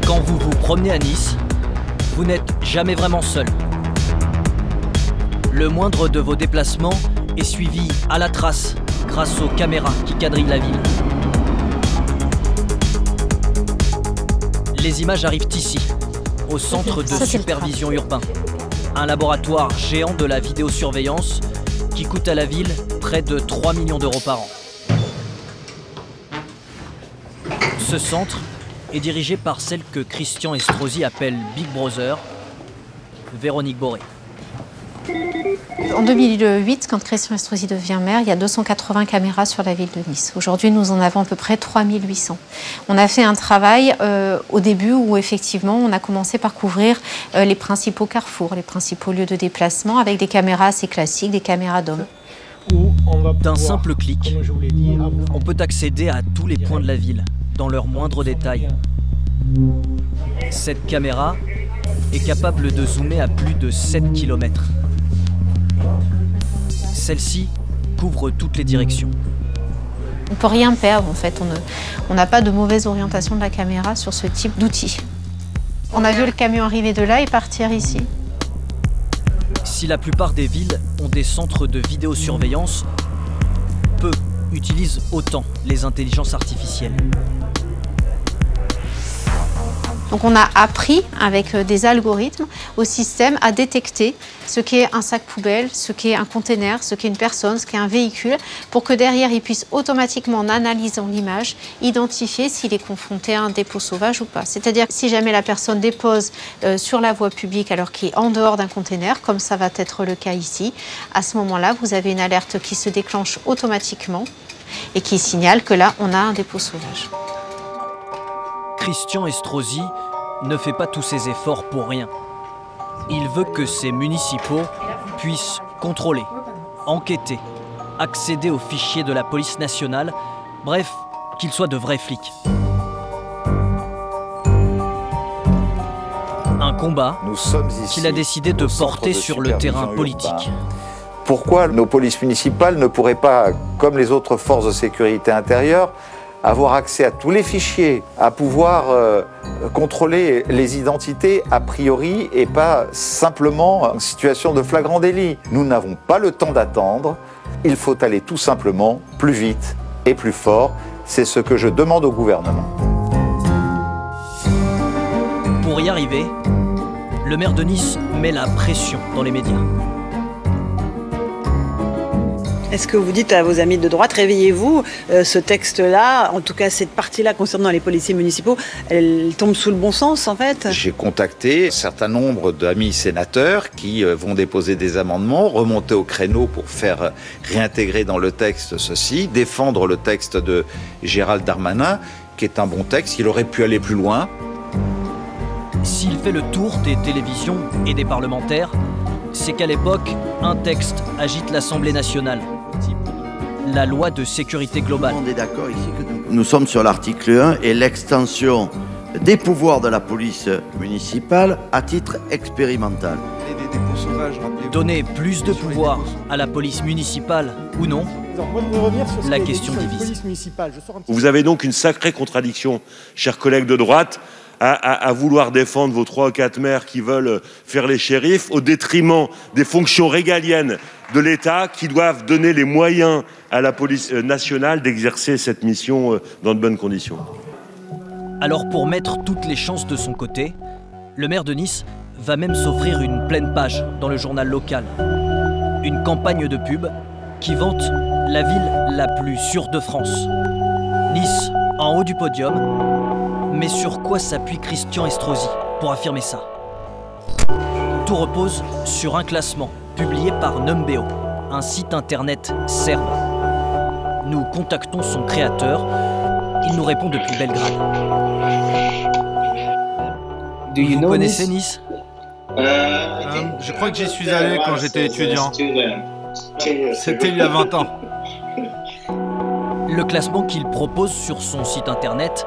Speaker 1: Quand vous vous promenez à Nice, vous n'êtes jamais vraiment seul. Le moindre de vos déplacements est suivi à la trace grâce aux caméras qui quadrillent la ville. Les images arrivent ici, au centre de supervision urbain, un laboratoire géant de la vidéosurveillance qui coûte à la ville près de 3 millions d'euros par an. Ce centre est dirigé par celle que Christian Estrosi appelle Big Brother, Véronique Boré.
Speaker 11: En 2008, quand Christian Estrosi devient maire, il y a 280 caméras sur la ville de Nice. Aujourd'hui, nous en avons à peu près 3800. On a fait un travail au début où effectivement on a commencé par couvrir les principaux carrefours, les principaux lieux de déplacement avec des caméras assez classiques, des caméras d'hommes.
Speaker 1: D'un simple clic, on peut accéder à tous les points de la ville, dans leurs moindres détails. Cette caméra est capable de zoomer à plus de 7 km. Celle-ci couvre toutes les directions.
Speaker 11: On ne peut rien perdre en fait, on n'a pas de mauvaise orientation de la caméra sur ce type d'outil. On a vu le camion arriver de là et partir ici.
Speaker 1: Si la plupart des villes ont des centres de vidéosurveillance, peu utilisent autant les intelligences artificielles.
Speaker 11: Donc on a appris avec des algorithmes au système à détecter ce qu'est un sac poubelle, ce qu'est un container, ce qu'est une personne, ce qu'est un véhicule, pour que derrière il puisse automatiquement, en analysant l'image, identifier s'il est confronté à un dépôt sauvage ou pas. C'est-à-dire que si jamais la personne dépose sur la voie publique alors qu'il est en dehors d'un container, comme ça va être le cas ici, à ce moment-là vous avez une alerte qui se déclenche automatiquement et qui signale que là on a un dépôt sauvage.
Speaker 1: Christian Estrosi ne fait pas tous ces efforts pour rien. Il veut que ses municipaux puissent contrôler, enquêter, accéder aux fichiers de la police nationale, bref, qu'ils soient de vrais flics. Un combat qu'il a décidé de porter sur le terrain politique.
Speaker 8: Pourquoi nos polices municipales ne pourraient pas, comme les autres forces de sécurité intérieure, avoir accès à tous les fichiers, à pouvoir contrôler les identités a priori et pas simplement en situation de flagrant délit. Nous n'avons pas le temps d'attendre, il faut aller tout simplement plus vite et plus fort. C'est ce que je demande au gouvernement.
Speaker 1: Pour y arriver, le maire de Nice met la pression dans les médias.
Speaker 2: Est-ce que vous dites à vos amis de droite, réveillez-vous, ce texte-là, en tout cas cette partie-là concernant les policiers municipaux, elle tombe sous le bon sens en fait?
Speaker 8: J'ai contacté un certain nombre d'amis sénateurs qui vont déposer des amendements, remonter au créneau pour faire réintégrer dans le texte ceci, défendre le texte de Gérald Darmanin, qui est un bon texte, il aurait pu aller plus loin.
Speaker 1: S'il fait le tour des télévisions et des parlementaires, c'est qu'à l'époque, un texte agite l'Assemblée nationale. La loi de sécurité globale.
Speaker 12: On est d'accord ici que nous sommes sur l'article 1 et l'extension des pouvoirs de la police municipale à titre expérimental.
Speaker 1: Donner plus de pouvoir à la police municipale ou non, la question divise.
Speaker 13: Vous avez donc une sacrée contradiction, chers collègues de droite, à vouloir défendre vos 3 ou 4 maires qui veulent faire les shérifs au détriment des fonctions régaliennes de l'État qui doivent donner les moyens à la police nationale d'exercer cette mission dans de bonnes conditions.
Speaker 1: Alors pour mettre toutes les chances de son côté, le maire de Nice va même s'offrir une pleine page dans le journal local. Une campagne de pub qui vante la ville la plus sûre de France. Nice en haut du podium. Mais sur quoi s'appuie Christian Estrosi pour affirmer ça? Tout repose sur un classement publié par Numbeo, un site internet serbe. Nous contactons son créateur, il nous répond depuis Belgrade. Vous connaissez Nice?
Speaker 22: Je crois que j'y suis allé quand j'étais étudiant. C'était il y a 20 ans.
Speaker 1: Le classement qu'il propose sur son site internet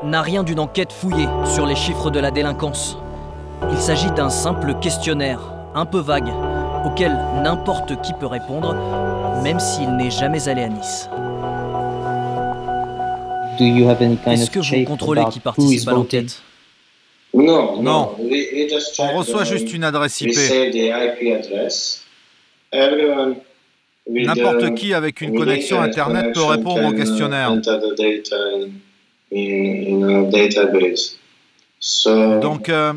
Speaker 1: n'a rien d'une enquête fouillée sur les chiffres de la délinquance. Il s'agit d'un simple questionnaire, un peu vague, auquel n'importe qui peut répondre, même s'il n'est jamais allé à Nice. Est-ce que vous contrôlez qui participe à l'enquête?
Speaker 22: Non. On reçoit juste une adresse IP. N'importe qui avec une connexion Internet peut répondre au questionnaire. Donc, un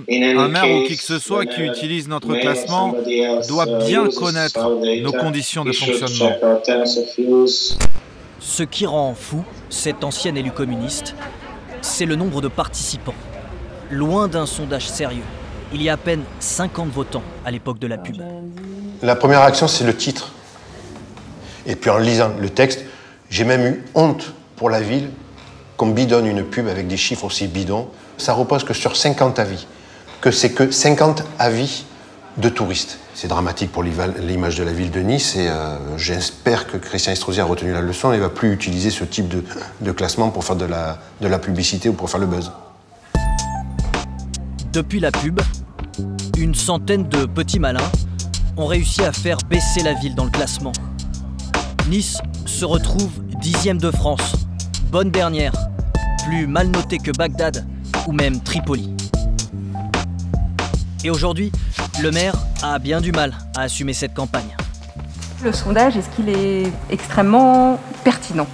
Speaker 22: maire ou qui que ce soit qui utilise notre classement doit bien connaître nos conditions de fonctionnement.
Speaker 1: Ce qui rend fou cet ancien élu communiste, c'est le nombre de participants. Loin d'un sondage sérieux, il y a à peine 50 votants à l'époque de la pub.
Speaker 14: La première réaction, c'est le titre. Et puis en lisant le texte, j'ai même eu honte pour la ville qu'on bidonne une pub avec des chiffres aussi bidons. Ça repose que sur 50 avis, que c'est que 50 avis de touristes. C'est dramatique pour l'image de la ville de Nice et j'espère que Christian Estrosi a retenu la leçon et ne va plus utiliser ce type de classement pour faire de la publicité ou pour faire le buzz.
Speaker 1: Depuis la pub, une centaine de petits malins ont réussi à faire baisser la ville dans le classement. Nice se retrouve 10e de France, bonne dernière, plus mal notée que Bagdad ou même Tripoli. Et aujourd'hui, le maire a bien du mal à assumer cette campagne.
Speaker 15: Le sondage, est-ce qu'il est extrêmement pertinent?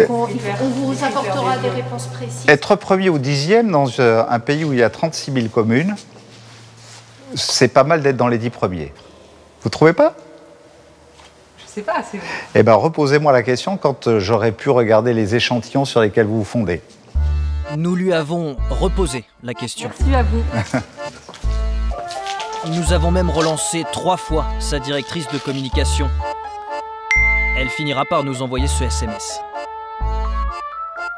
Speaker 11: On vous apportera des réponses précises.
Speaker 8: Être premier ou 10e dans un pays où il y a 36 000 communes, c'est pas mal d'être dans les 10 premiers. Vous trouvez pas?
Speaker 15: Je sais pas, c'est...
Speaker 8: Eh bien, reposez-moi la question quand j'aurai pu regarder les échantillons sur lesquels vous vous fondez.
Speaker 1: Nous lui avons reposé la question.
Speaker 15: Merci à vous.
Speaker 1: Nous avons même relancé 3 fois sa directrice de communication. Elle finira par nous envoyer ce SMS.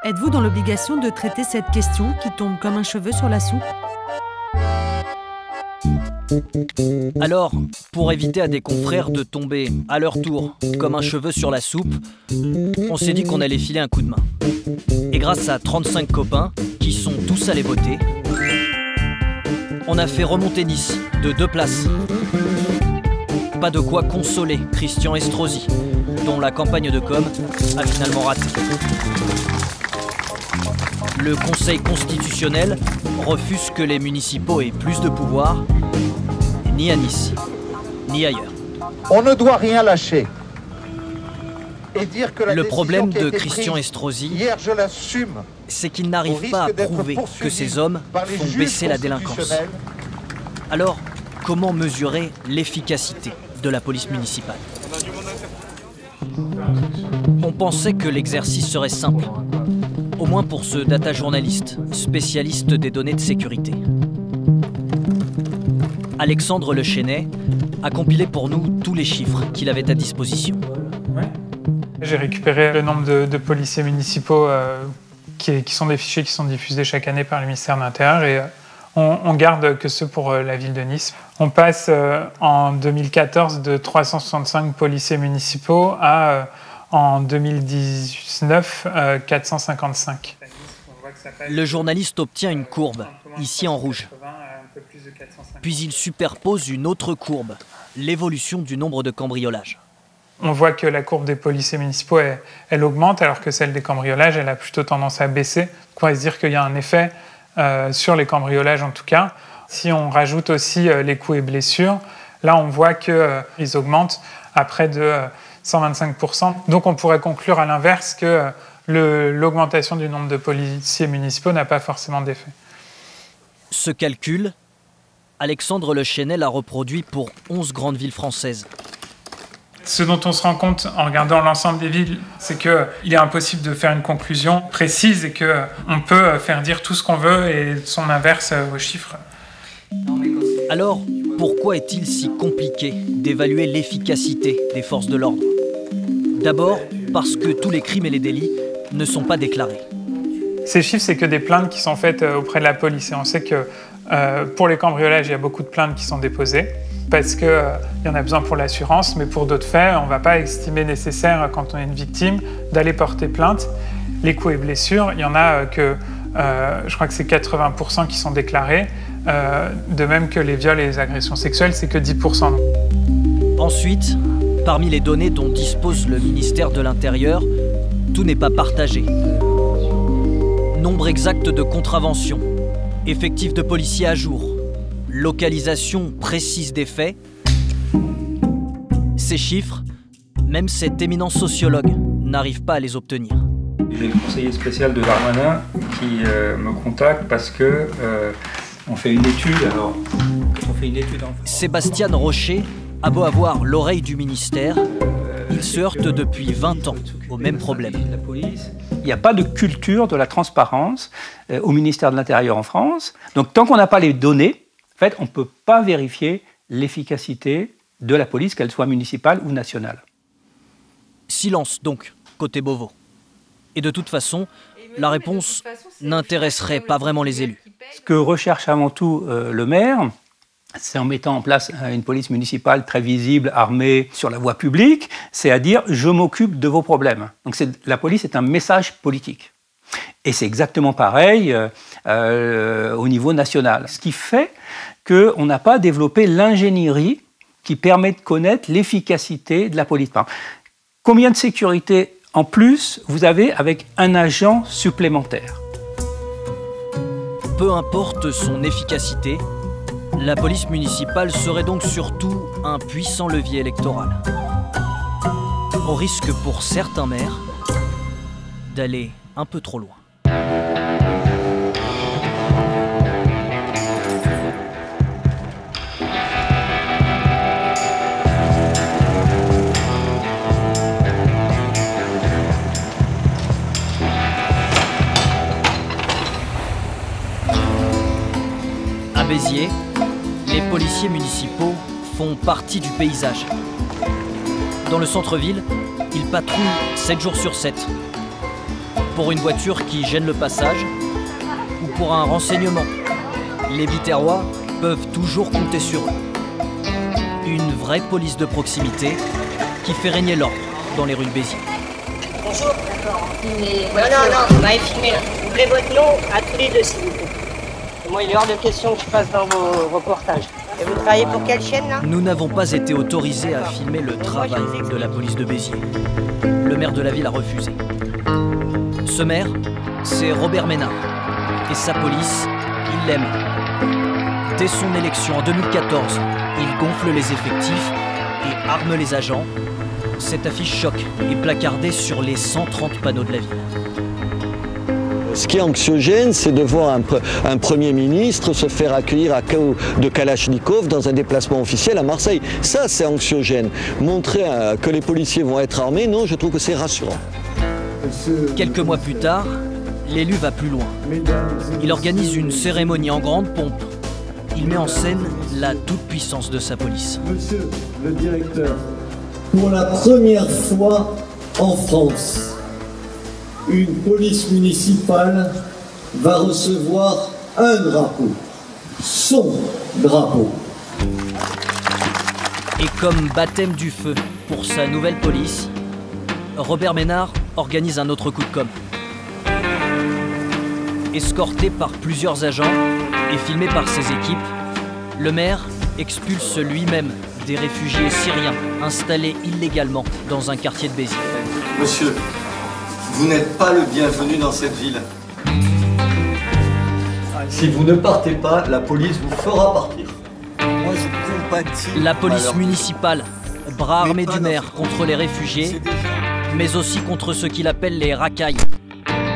Speaker 26: Êtes-vous dans l'obligation de traiter cette question qui tombe comme un cheveu sur la soupe?
Speaker 1: Alors, pour éviter à des confrères de tomber à leur tour comme un cheveu sur la soupe, on s'est dit qu'on allait filer un coup de main. Et grâce à 35 copains, qui sont tous allés voter, on a fait remonter Nice de 2 places. Pas de quoi consoler Christian Estrosi, dont la campagne de com a finalement raté. Le Conseil constitutionnel refuse que les municipaux aient plus de pouvoir, ni à Nice, ni ailleurs.
Speaker 8: On ne doit rien lâcher. Et dire que
Speaker 1: le problème de Christian Estrosi,
Speaker 8: hier, je l'assume,
Speaker 1: c'est qu'il n'arrive pas à prouver que ces hommes font baisser la délinquance. Alors, comment mesurer l'efficacité de la police municipale? On pensait que l'exercice serait simple, au moins pour ce data journaliste, spécialiste des données de sécurité. Alexandre Le Chesnay a compilé pour nous tous les chiffres qu'il avait à disposition.
Speaker 9: J'ai récupéré le nombre de policiers municipaux qui sont des fichiers qui sont diffusés chaque année par le ministère de l'Intérieur et on garde que ceux pour la ville de Nice. On passe en 2014 de 365 policiers municipaux à en 2019 455.
Speaker 1: Le journaliste obtient une courbe, ici en rouge. Puis il superpose une autre courbe, l'évolution du nombre de cambriolages.
Speaker 9: On voit que la courbe des policiers municipaux, elle augmente, alors que celle des cambriolages, elle a plutôt tendance à baisser. Donc on va se dire qu'il y a un effet sur les cambriolages en tout cas. Si on rajoute aussi les coups et blessures, là on voit qu'ils augmentent à près de 125%. Donc on pourrait conclure à l'inverse que l'augmentation du nombre de policiers municipaux n'a pas forcément d'effet.
Speaker 1: Ce calcul, Alexandre Le Chesnay l'a reproduit pour 11 grandes villes françaises.
Speaker 9: Ce dont on se rend compte en regardant l'ensemble des villes, c'est qu'il est impossible de faire une conclusion précise et qu'on peut faire dire tout ce qu'on veut et son inverse aux chiffres.
Speaker 1: Alors, pourquoi est-il si compliqué d'évaluer l'efficacité des forces de l'ordre? D'abord, parce que tous les crimes et les délits ne sont pas déclarés.
Speaker 9: Ces chiffres, c'est que des plaintes qui sont faites auprès de la police. Et on sait que pour les cambriolages, il y a beaucoup de plaintes qui sont déposées parce qu'il y en a besoin pour l'assurance, mais pour d'autres faits, on ne va pas estimer nécessaire, quand on est une victime, d'aller porter plainte. Les coups et blessures, il y en a que, je crois que c'est 80% qui sont déclarés, de même que les viols et les agressions sexuelles, c'est que 10%.
Speaker 1: Ensuite, parmi les données dont dispose le ministère de l'Intérieur, tout n'est pas partagé. Nombre exact de contraventions, effectifs de policiers à jour, localisation précise des faits. Ces chiffres, même cet éminent sociologue n'arrive pas à les obtenir.
Speaker 10: J'ai le conseiller spécial de Darmanin qui me contacte parce que on fait une étude. Alors, quand on fait une étude
Speaker 1: Sébastien Rocher a beau avoir l'oreille du ministère, il se heurte depuis 20 ans au même problème.
Speaker 16: Il n'y a pas de culture de la transparence au ministère de l'Intérieur en France. Donc tant qu'on n'a pas les données, en fait, on ne peut pas vérifier l'efficacité de la police, qu'elle soit municipale ou nationale.
Speaker 1: Silence donc, côté Beauvau. Et de toute façon, la réponse n'intéresserait pas vraiment les élus.
Speaker 16: Ce que recherche avant tout le maire, c'est en mettant en place une police municipale très visible, armée sur la voie publique, c'est à dire « je m'occupe de vos problèmes ». Donc la police est un message politique. Et c'est exactement pareil au niveau national. Ce qui fait qu'on n'a pas développé l'ingénierie qui permet de connaître l'efficacité de la police. Combien de sécurité en plus vous avez avec un agent supplémentaire?
Speaker 1: Peu importe son efficacité, la police municipale serait donc surtout un puissant levier électoral. Au risque pour certains maires d'aller un peu trop loin. À Béziers, les policiers municipaux font partie du paysage. Dans le centre-ville, ils patrouillent 7 jours sur 7. Pour une voiture qui gêne le passage ou pour un renseignement, les Biterrois peuvent toujours compter sur eux. Une vraie police de proximité qui fait régner l'ordre dans les rues de Béziers.
Speaker 17: Bonjour. Non, vous m'avez filmé là. Ouvrez votre nom à tous les deux, s'il vous plaît. Moi, il est hors de question que je passe dans vos reportages.
Speaker 3: Et vous travaillez pour quelle chaîne, là?
Speaker 1: Nous n'avons pas été autorisés à filmer le travail de la police de Béziers. Le maire de la ville a refusé. Ce maire, c'est Robert Ménard. Et sa police, il l'aime. Dès son élection en 2014, il gonfle les effectifs et arme les agents. Cette affiche choc est placardée sur les 130 panneaux de la ville.
Speaker 5: Ce qui est anxiogène, c'est de voir un Premier ministre se faire accueillir à coups de Kalachnikov dans un déplacement officiel à Marseille. Ça, c'est anxiogène. Montrer que les policiers vont être armés, non, je trouve que c'est rassurant.
Speaker 1: Quelques mois plus tard, l'élu va plus loin. Il organise une cérémonie en grande pompe. Il met en scène la toute-puissance de sa police.
Speaker 19: Monsieur le directeur, pour la première fois en France, une police municipale va recevoir un drapeau, son drapeau.
Speaker 1: Et comme baptême du feu pour sa nouvelle police, Robert Ménard organise un autre coup de com'. Escorté par plusieurs agents et filmé par ses équipes, le maire expulse lui-même des réfugiés syriens installés illégalement dans un quartier de Béziers.
Speaker 19: Monsieur, vous n'êtes pas le bienvenu dans cette ville. Si vous ne partez pas, la police vous fera partir. Moi, je compatis.
Speaker 1: La police municipale, bras armé du maire contre les réfugiés, mais aussi contre ceux qu'il appelle les racailles.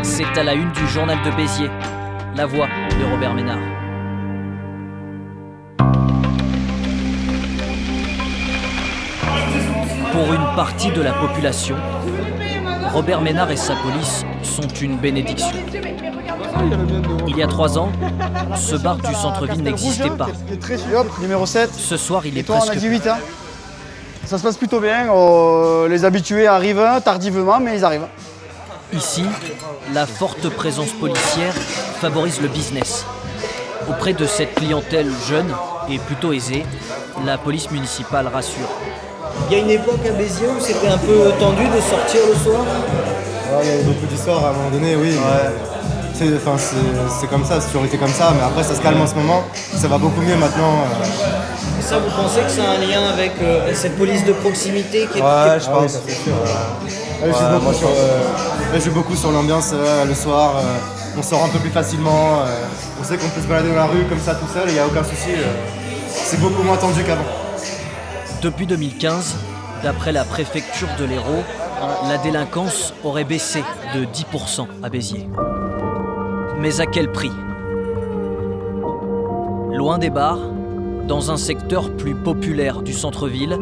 Speaker 1: C'est à la une du journal de Béziers, la voix de Robert Ménard. Pour une partie de la population, Robert Ménard et sa police sont une bénédiction. Il y a 3 ans, ce bar du centre-ville n'existait pas.
Speaker 21: Hop, numéro 7.
Speaker 1: Ce soir, il est
Speaker 21: toi,
Speaker 1: presque...
Speaker 21: on a 18, hein. Ça se passe plutôt bien. Les habitués arrivent tardivement, mais ils arrivent.
Speaker 1: Ici, la forte présence policière favorise le business. Auprès de cette clientèle jeune et plutôt aisée, la police municipale rassure.
Speaker 24: Il y a une époque à Béziers où c'était un peu tendu de sortir le soir.
Speaker 21: Ouais, il y a eu beaucoup d'histoires à un moment donné, oui. Ouais. C'est comme ça, c'est toujours été comme ça, mais après ça se calme en ce moment. Ça va beaucoup mieux maintenant.
Speaker 24: Et ça, vous pensez que c'est un lien avec cette police de proximité qui est...
Speaker 21: Ouais, je pense. C'est sûr. Je joue beaucoup sur l'ambiance le soir. On sort un peu plus facilement. On sait qu'on peut se balader dans la rue comme ça tout seul, il n'y a aucun souci. C'est beaucoup moins tendu qu'avant.
Speaker 1: Depuis 2015, d'après la préfecture de l'Hérault, la délinquance aurait baissé de 10% à Béziers. Mais à quel prix? Loin des bars, dans un secteur plus populaire du centre-ville,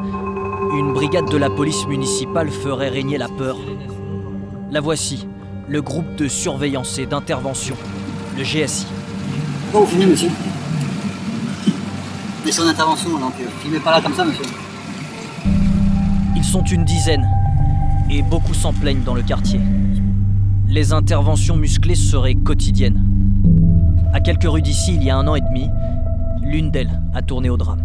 Speaker 1: une brigade de la police municipale ferait régner la peur. La voici, le groupe de surveillance et d'intervention, le GSI.
Speaker 25: Bon, vous finissez, monsieur. Mais c'est en intervention, donc filmez pas là comme ça, monsieur.
Speaker 1: Ils sont une dizaine, et beaucoup s'en plaignent dans le quartier. Les interventions musclées seraient quotidiennes. À quelques rues d'ici, il y a 1 an et demi, l'une d'elles a tourné au drame.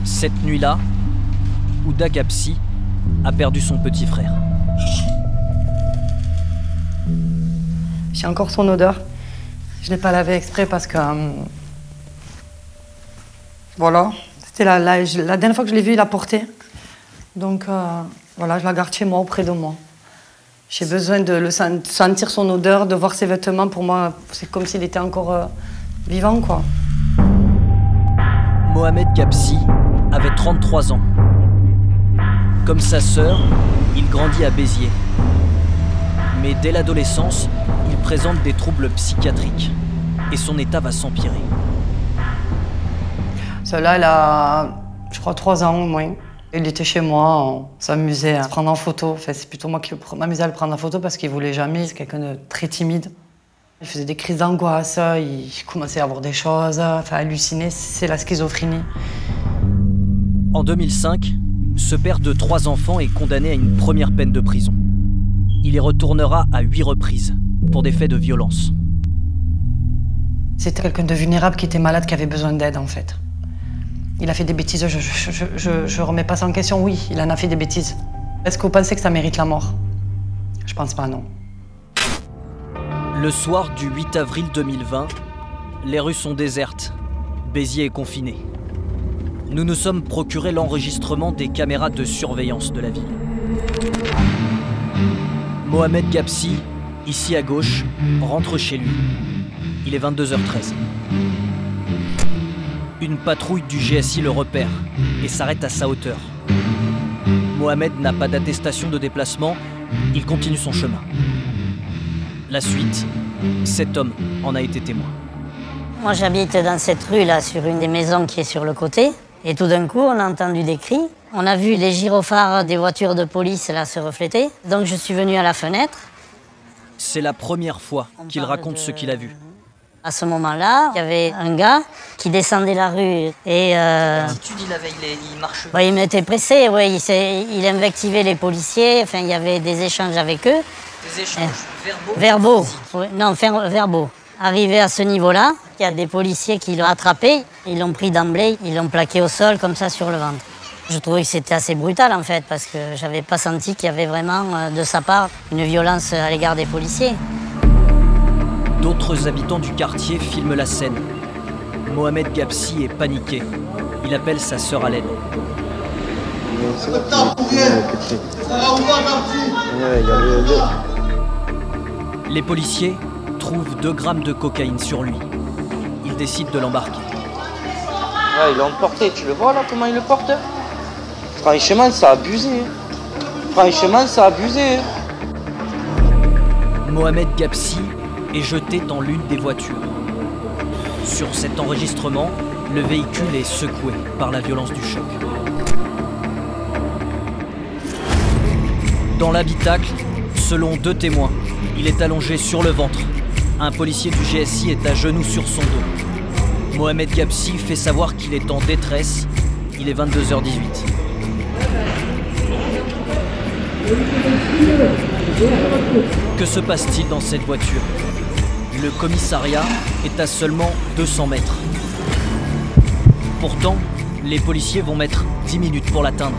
Speaker 1: Cette nuit-là, Ouda Gapsi a perdu son petit frère.
Speaker 27: J'ai encore son odeur. Je ne l'ai pas lavé exprès parce que... voilà. C'était la dernière fois que je l'ai vu, il a porté. Donc voilà, je la garde chez moi, auprès de moi. J'ai besoin de sentir son odeur, de voir ses vêtements. Pour moi, c'est comme s'il était encore vivant, quoi.
Speaker 1: Mohamed Gapsi avait 33 ans. Comme sa sœur, il grandit à Béziers. Mais dès l'adolescence, il présente des troubles psychiatriques et son état va s'empirer.
Speaker 27: Celle-là, elle a, je crois, 3 ans au moins. Il était chez moi, on s'amusait à se prendre en photo. Enfin, c'est plutôt moi qui m'amusais à le prendre en photo parce qu'il voulait jamais, c'est quelqu'un de très timide. Il faisait des crises d'angoisse, il commençait à avoir des choses, enfin halluciner, c'est la schizophrénie.
Speaker 1: En 2005, ce père de 3 enfants est condamné à une première peine de prison. Il y retournera à 8 reprises pour des faits de violence.
Speaker 27: C'était quelqu'un de vulnérable qui était malade, qui avait besoin d'aide en fait. Il a fait des bêtises, je remets pas ça en question, oui, il en a fait des bêtises. Est-ce que vous pensez que ça mérite la mort? Je pense pas, non.
Speaker 1: Le soir du 8 avril 2020, les rues sont désertes. Béziers est confiné. Nous nous sommes procuré l'enregistrement des caméras de surveillance de la ville. Mohamed Gabsi, ici à gauche, rentre chez lui. Il est 22h13. Une patrouille du GSI le repère et s'arrête à sa hauteur. Mohamed n'a pas d'attestation de déplacement, il continue son chemin. La suite, cet homme en a été témoin.
Speaker 3: Moi j'habite dans cette rue-là, sur une des maisons qui est sur le côté. Et tout d'un coup, on a entendu des cris. On a vu les gyrophares des voitures de police là se refléter. Donc je suis venu à la fenêtre.
Speaker 1: C'est la première fois qu'il raconte ce qu'il a vu.
Speaker 3: À ce moment-là, il y avait un gars qui descendait la rue et...
Speaker 24: il marche.
Speaker 3: Il m'était pressé, ouais, il invectivait les policiers, enfin, il y avait des échanges avec eux.
Speaker 24: Des échanges
Speaker 3: verbaux? Verbaux. Arrivé à ce niveau-là, il y a des policiers qui l'ont attrapé, ils l'ont pris d'emblée, ils l'ont plaqué au sol comme ça sur le ventre. Je trouvais que c'était assez brutal en fait, parce que j'avais pas senti qu'il y avait vraiment de sa part une violence à l'égard des policiers.
Speaker 1: D'autres habitants du quartier filment la scène. Mohamed Gabsi est paniqué. Il appelle sa sœur à l'aide. Les policiers trouvent 2 grammes de cocaïne sur lui. Ils décident de l'embarquer.
Speaker 4: Il est emporté, tu le vois là comment il le porte? Franchement, ça a abusé. Franchement, ça a abusé.
Speaker 1: Mohamed Gabsi est jeté dans l'une des voitures. Sur cet enregistrement, le véhicule est secoué par la violence du choc. Dans l'habitacle, selon 2 témoins, il est allongé sur le ventre. Un policier du GSI est à genoux sur son dos. Mohamed Gabsi fait savoir qu'il est en détresse. Il est 22h18. Que se passe-t-il dans cette voiture? Le commissariat est à seulement 200 mètres. Pourtant, les policiers vont mettre 10 minutes pour l'atteindre.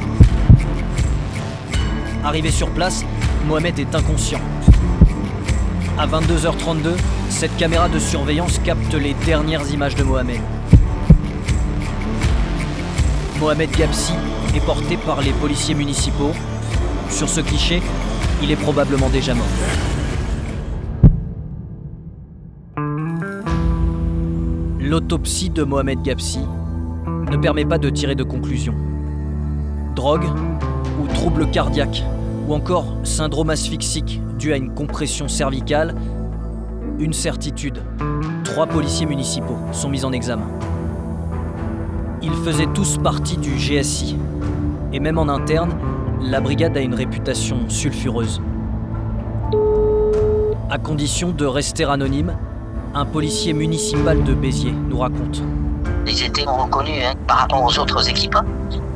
Speaker 1: Arrivé sur place, Mohamed est inconscient. À 22h32, cette caméra de surveillance capte les dernières images de Mohamed. Mohamed Gabsi est porté par les policiers municipaux. Sur ce cliché, il est probablement déjà mort. L'autopsie de Mohamed Gabsi ne permet pas de tirer de conclusion. Drogue ou trouble cardiaque ou encore syndrome asphyxique dû à une compression cervicale, une certitude, 3 policiers municipaux sont mis en examen. Ils faisaient tous partie du GSI et même en interne, la brigade a une réputation sulfureuse. À condition de rester anonyme, un policier municipal de Béziers nous raconte.
Speaker 3: Ils étaient reconnus par rapport aux autres équipes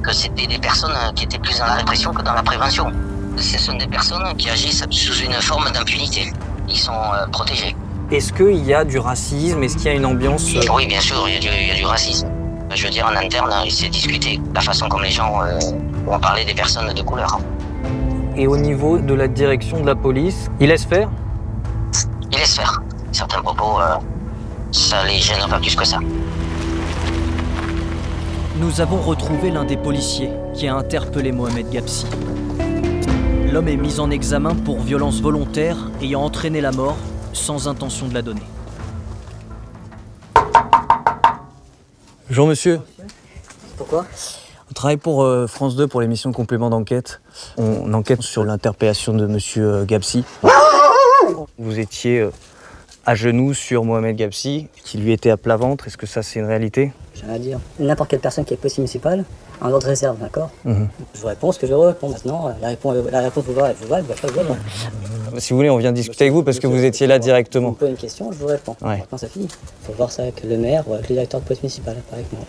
Speaker 3: que c'était des personnes qui étaient plus dans la répression que dans la prévention. Ce sont des personnes qui agissent sous une forme d'impunité. Ils sont protégés.
Speaker 24: Est-ce qu'il y a du racisme? Est-ce qu'il y a une ambiance...
Speaker 3: Oui, bien sûr, il y a du racisme. Je veux dire, en interne, il s'est discuté. La façon comme les gens vont parler des personnes de couleur.
Speaker 24: Et au niveau de la direction de la police, il laisse faire?
Speaker 3: Il laisse faire. Certains propos, ça les gêne pas plus que ça.
Speaker 1: Nous avons retrouvé l'un des policiers qui a interpellé Mohamed Gabsi. L'homme est mis en examen pour violence volontaire ayant entraîné la mort sans intention de la donner.
Speaker 6: Bonjour monsieur.
Speaker 24: Pourquoi?
Speaker 6: On travaille pour France 2 pour l'émission Complément d'enquête. On enquête sur l'interpellation de monsieur Gabsi. Vous étiez à genoux sur Mohamed Gabsi, qui lui était à plat ventre. Est-ce que ça c'est une réalité?
Speaker 25: J'ai rien à dire. N'importe quelle personne qui est policier municipal, en ordre de réserve, d'accord?
Speaker 6: Je
Speaker 25: vous réponds ce que je réponds maintenant. La réponse vous va, vous va pas, vous va pas.
Speaker 6: Si vous voulez, on vient discuter avec vous parce que vous étiez là directement.
Speaker 25: Vous me posez une question, je vous réponds.
Speaker 6: Ouais.
Speaker 25: Maintenant, ça finit. Il faut voir ça avec le maire ou avec le directeur de police municipale, pas avec moi.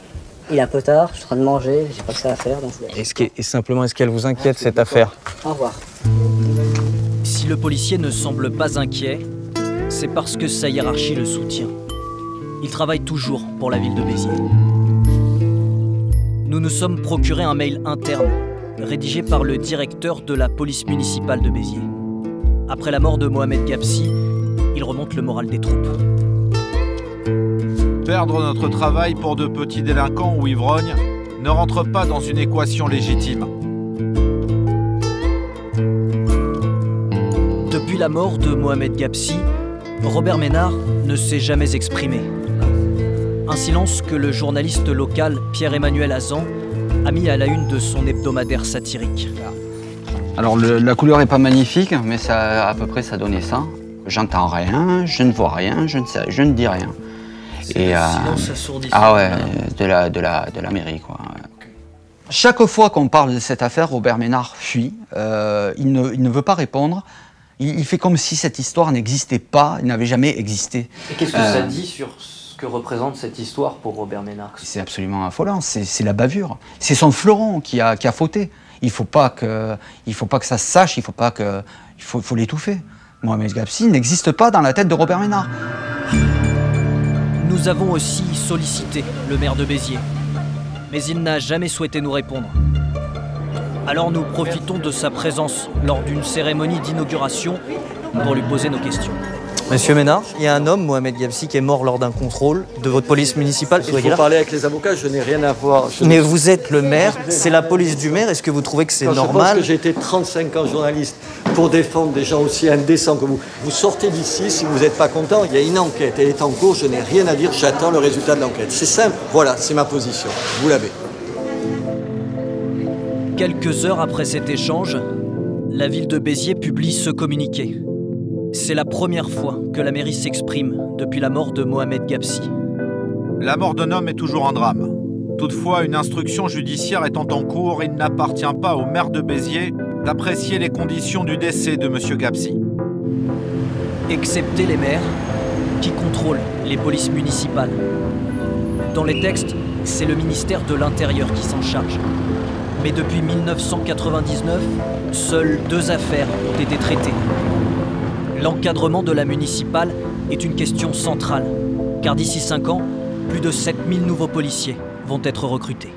Speaker 25: Il est un peu tard, je suis en train de manger, j'ai pas que ça à faire. Donc
Speaker 6: est-ce qu'elle vous inquiète cette affaire?
Speaker 25: Au revoir.
Speaker 1: Si le policier ne semble pas inquiet, c'est parce que sa hiérarchie le soutient. Il travaille toujours pour la ville de Béziers. Nous nous sommes procuré un mail interne, rédigé par le directeur de la police municipale de Béziers. Après la mort de Mohamed Ghabsi, il remonte le moral des troupes.
Speaker 22: Perdre notre travail pour de petits délinquants ou ivrognes ne rentre pas dans une équation légitime.
Speaker 1: Depuis la mort de Mohamed Ghabsi, Robert Ménard ne s'est jamais exprimé. Un silence que le journaliste local Pierre-Emmanuel Azan a mis à la une de son hebdomadaire satirique.
Speaker 2: Alors la couleur est pas magnifique, mais ça, à peu près ça donnait ça. J'entends rien, je ne vois rien, je ne dis rien.
Speaker 1: Et silence assourdissant.
Speaker 2: Ah ouais, de la mairie quoi. Okay. Chaque fois qu'on parle de cette affaire, Robert Ménard fuit. Il ne veut pas répondre. Il fait comme si cette histoire n'existait pas, il n'avait jamais existé.
Speaker 6: Et qu'est-ce que ça dit sur ce que représente cette histoire pour Robert Ménard?
Speaker 2: C'est absolument affolant, c'est la bavure. C'est son fleuron qui a fauté. Il ne faut pas que ça se sache, il faut l'étouffer. Mohamed Ghabsi n'existe pas dans la tête de Robert Ménard.
Speaker 1: Nous avons aussi sollicité le maire de Béziers, mais il n'a jamais souhaité nous répondre. Alors nous profitons de sa présence lors d'une cérémonie d'inauguration pour lui poser nos questions.
Speaker 6: Monsieur Ménard, il y a un homme, Mohamed Ghabsi, qui est mort lors d'un contrôle de votre police municipale.
Speaker 5: Il faut parler avec les avocats, je n'ai rien à voir.
Speaker 6: Mais vous êtes le maire, c'est la police du maire, est-ce que vous trouvez que c'est normal?
Speaker 5: Je pense que j'ai été 35 ans journaliste pour défendre des gens aussi indécents que vous. Vous sortez d'ici, si vous n'êtes pas content, il y a une enquête, elle est en cours, je n'ai rien à dire, j'attends le résultat de l'enquête. C'est simple, voilà, c'est ma position, vous l'avez.
Speaker 1: Quelques heures après cet échange, la ville de Béziers publie ce communiqué. C'est la première fois que la mairie s'exprime depuis la mort de Mohamed Ghabsi.
Speaker 22: La mort d'un homme est toujours un drame. Toutefois, une instruction judiciaire étant en cours, il n'appartient pas au maire de Béziers d'apprécier les conditions du décès de M. Ghabsi.
Speaker 1: Excepté les maires, qui contrôlent les polices municipales. Dans les textes, c'est le ministère de l'Intérieur qui s'en charge. Mais depuis 1999, seules 2 affaires ont été traitées. L'encadrement de la municipale est une question centrale, car d'ici 5 ans, plus de 7000 nouveaux policiers vont être recrutés.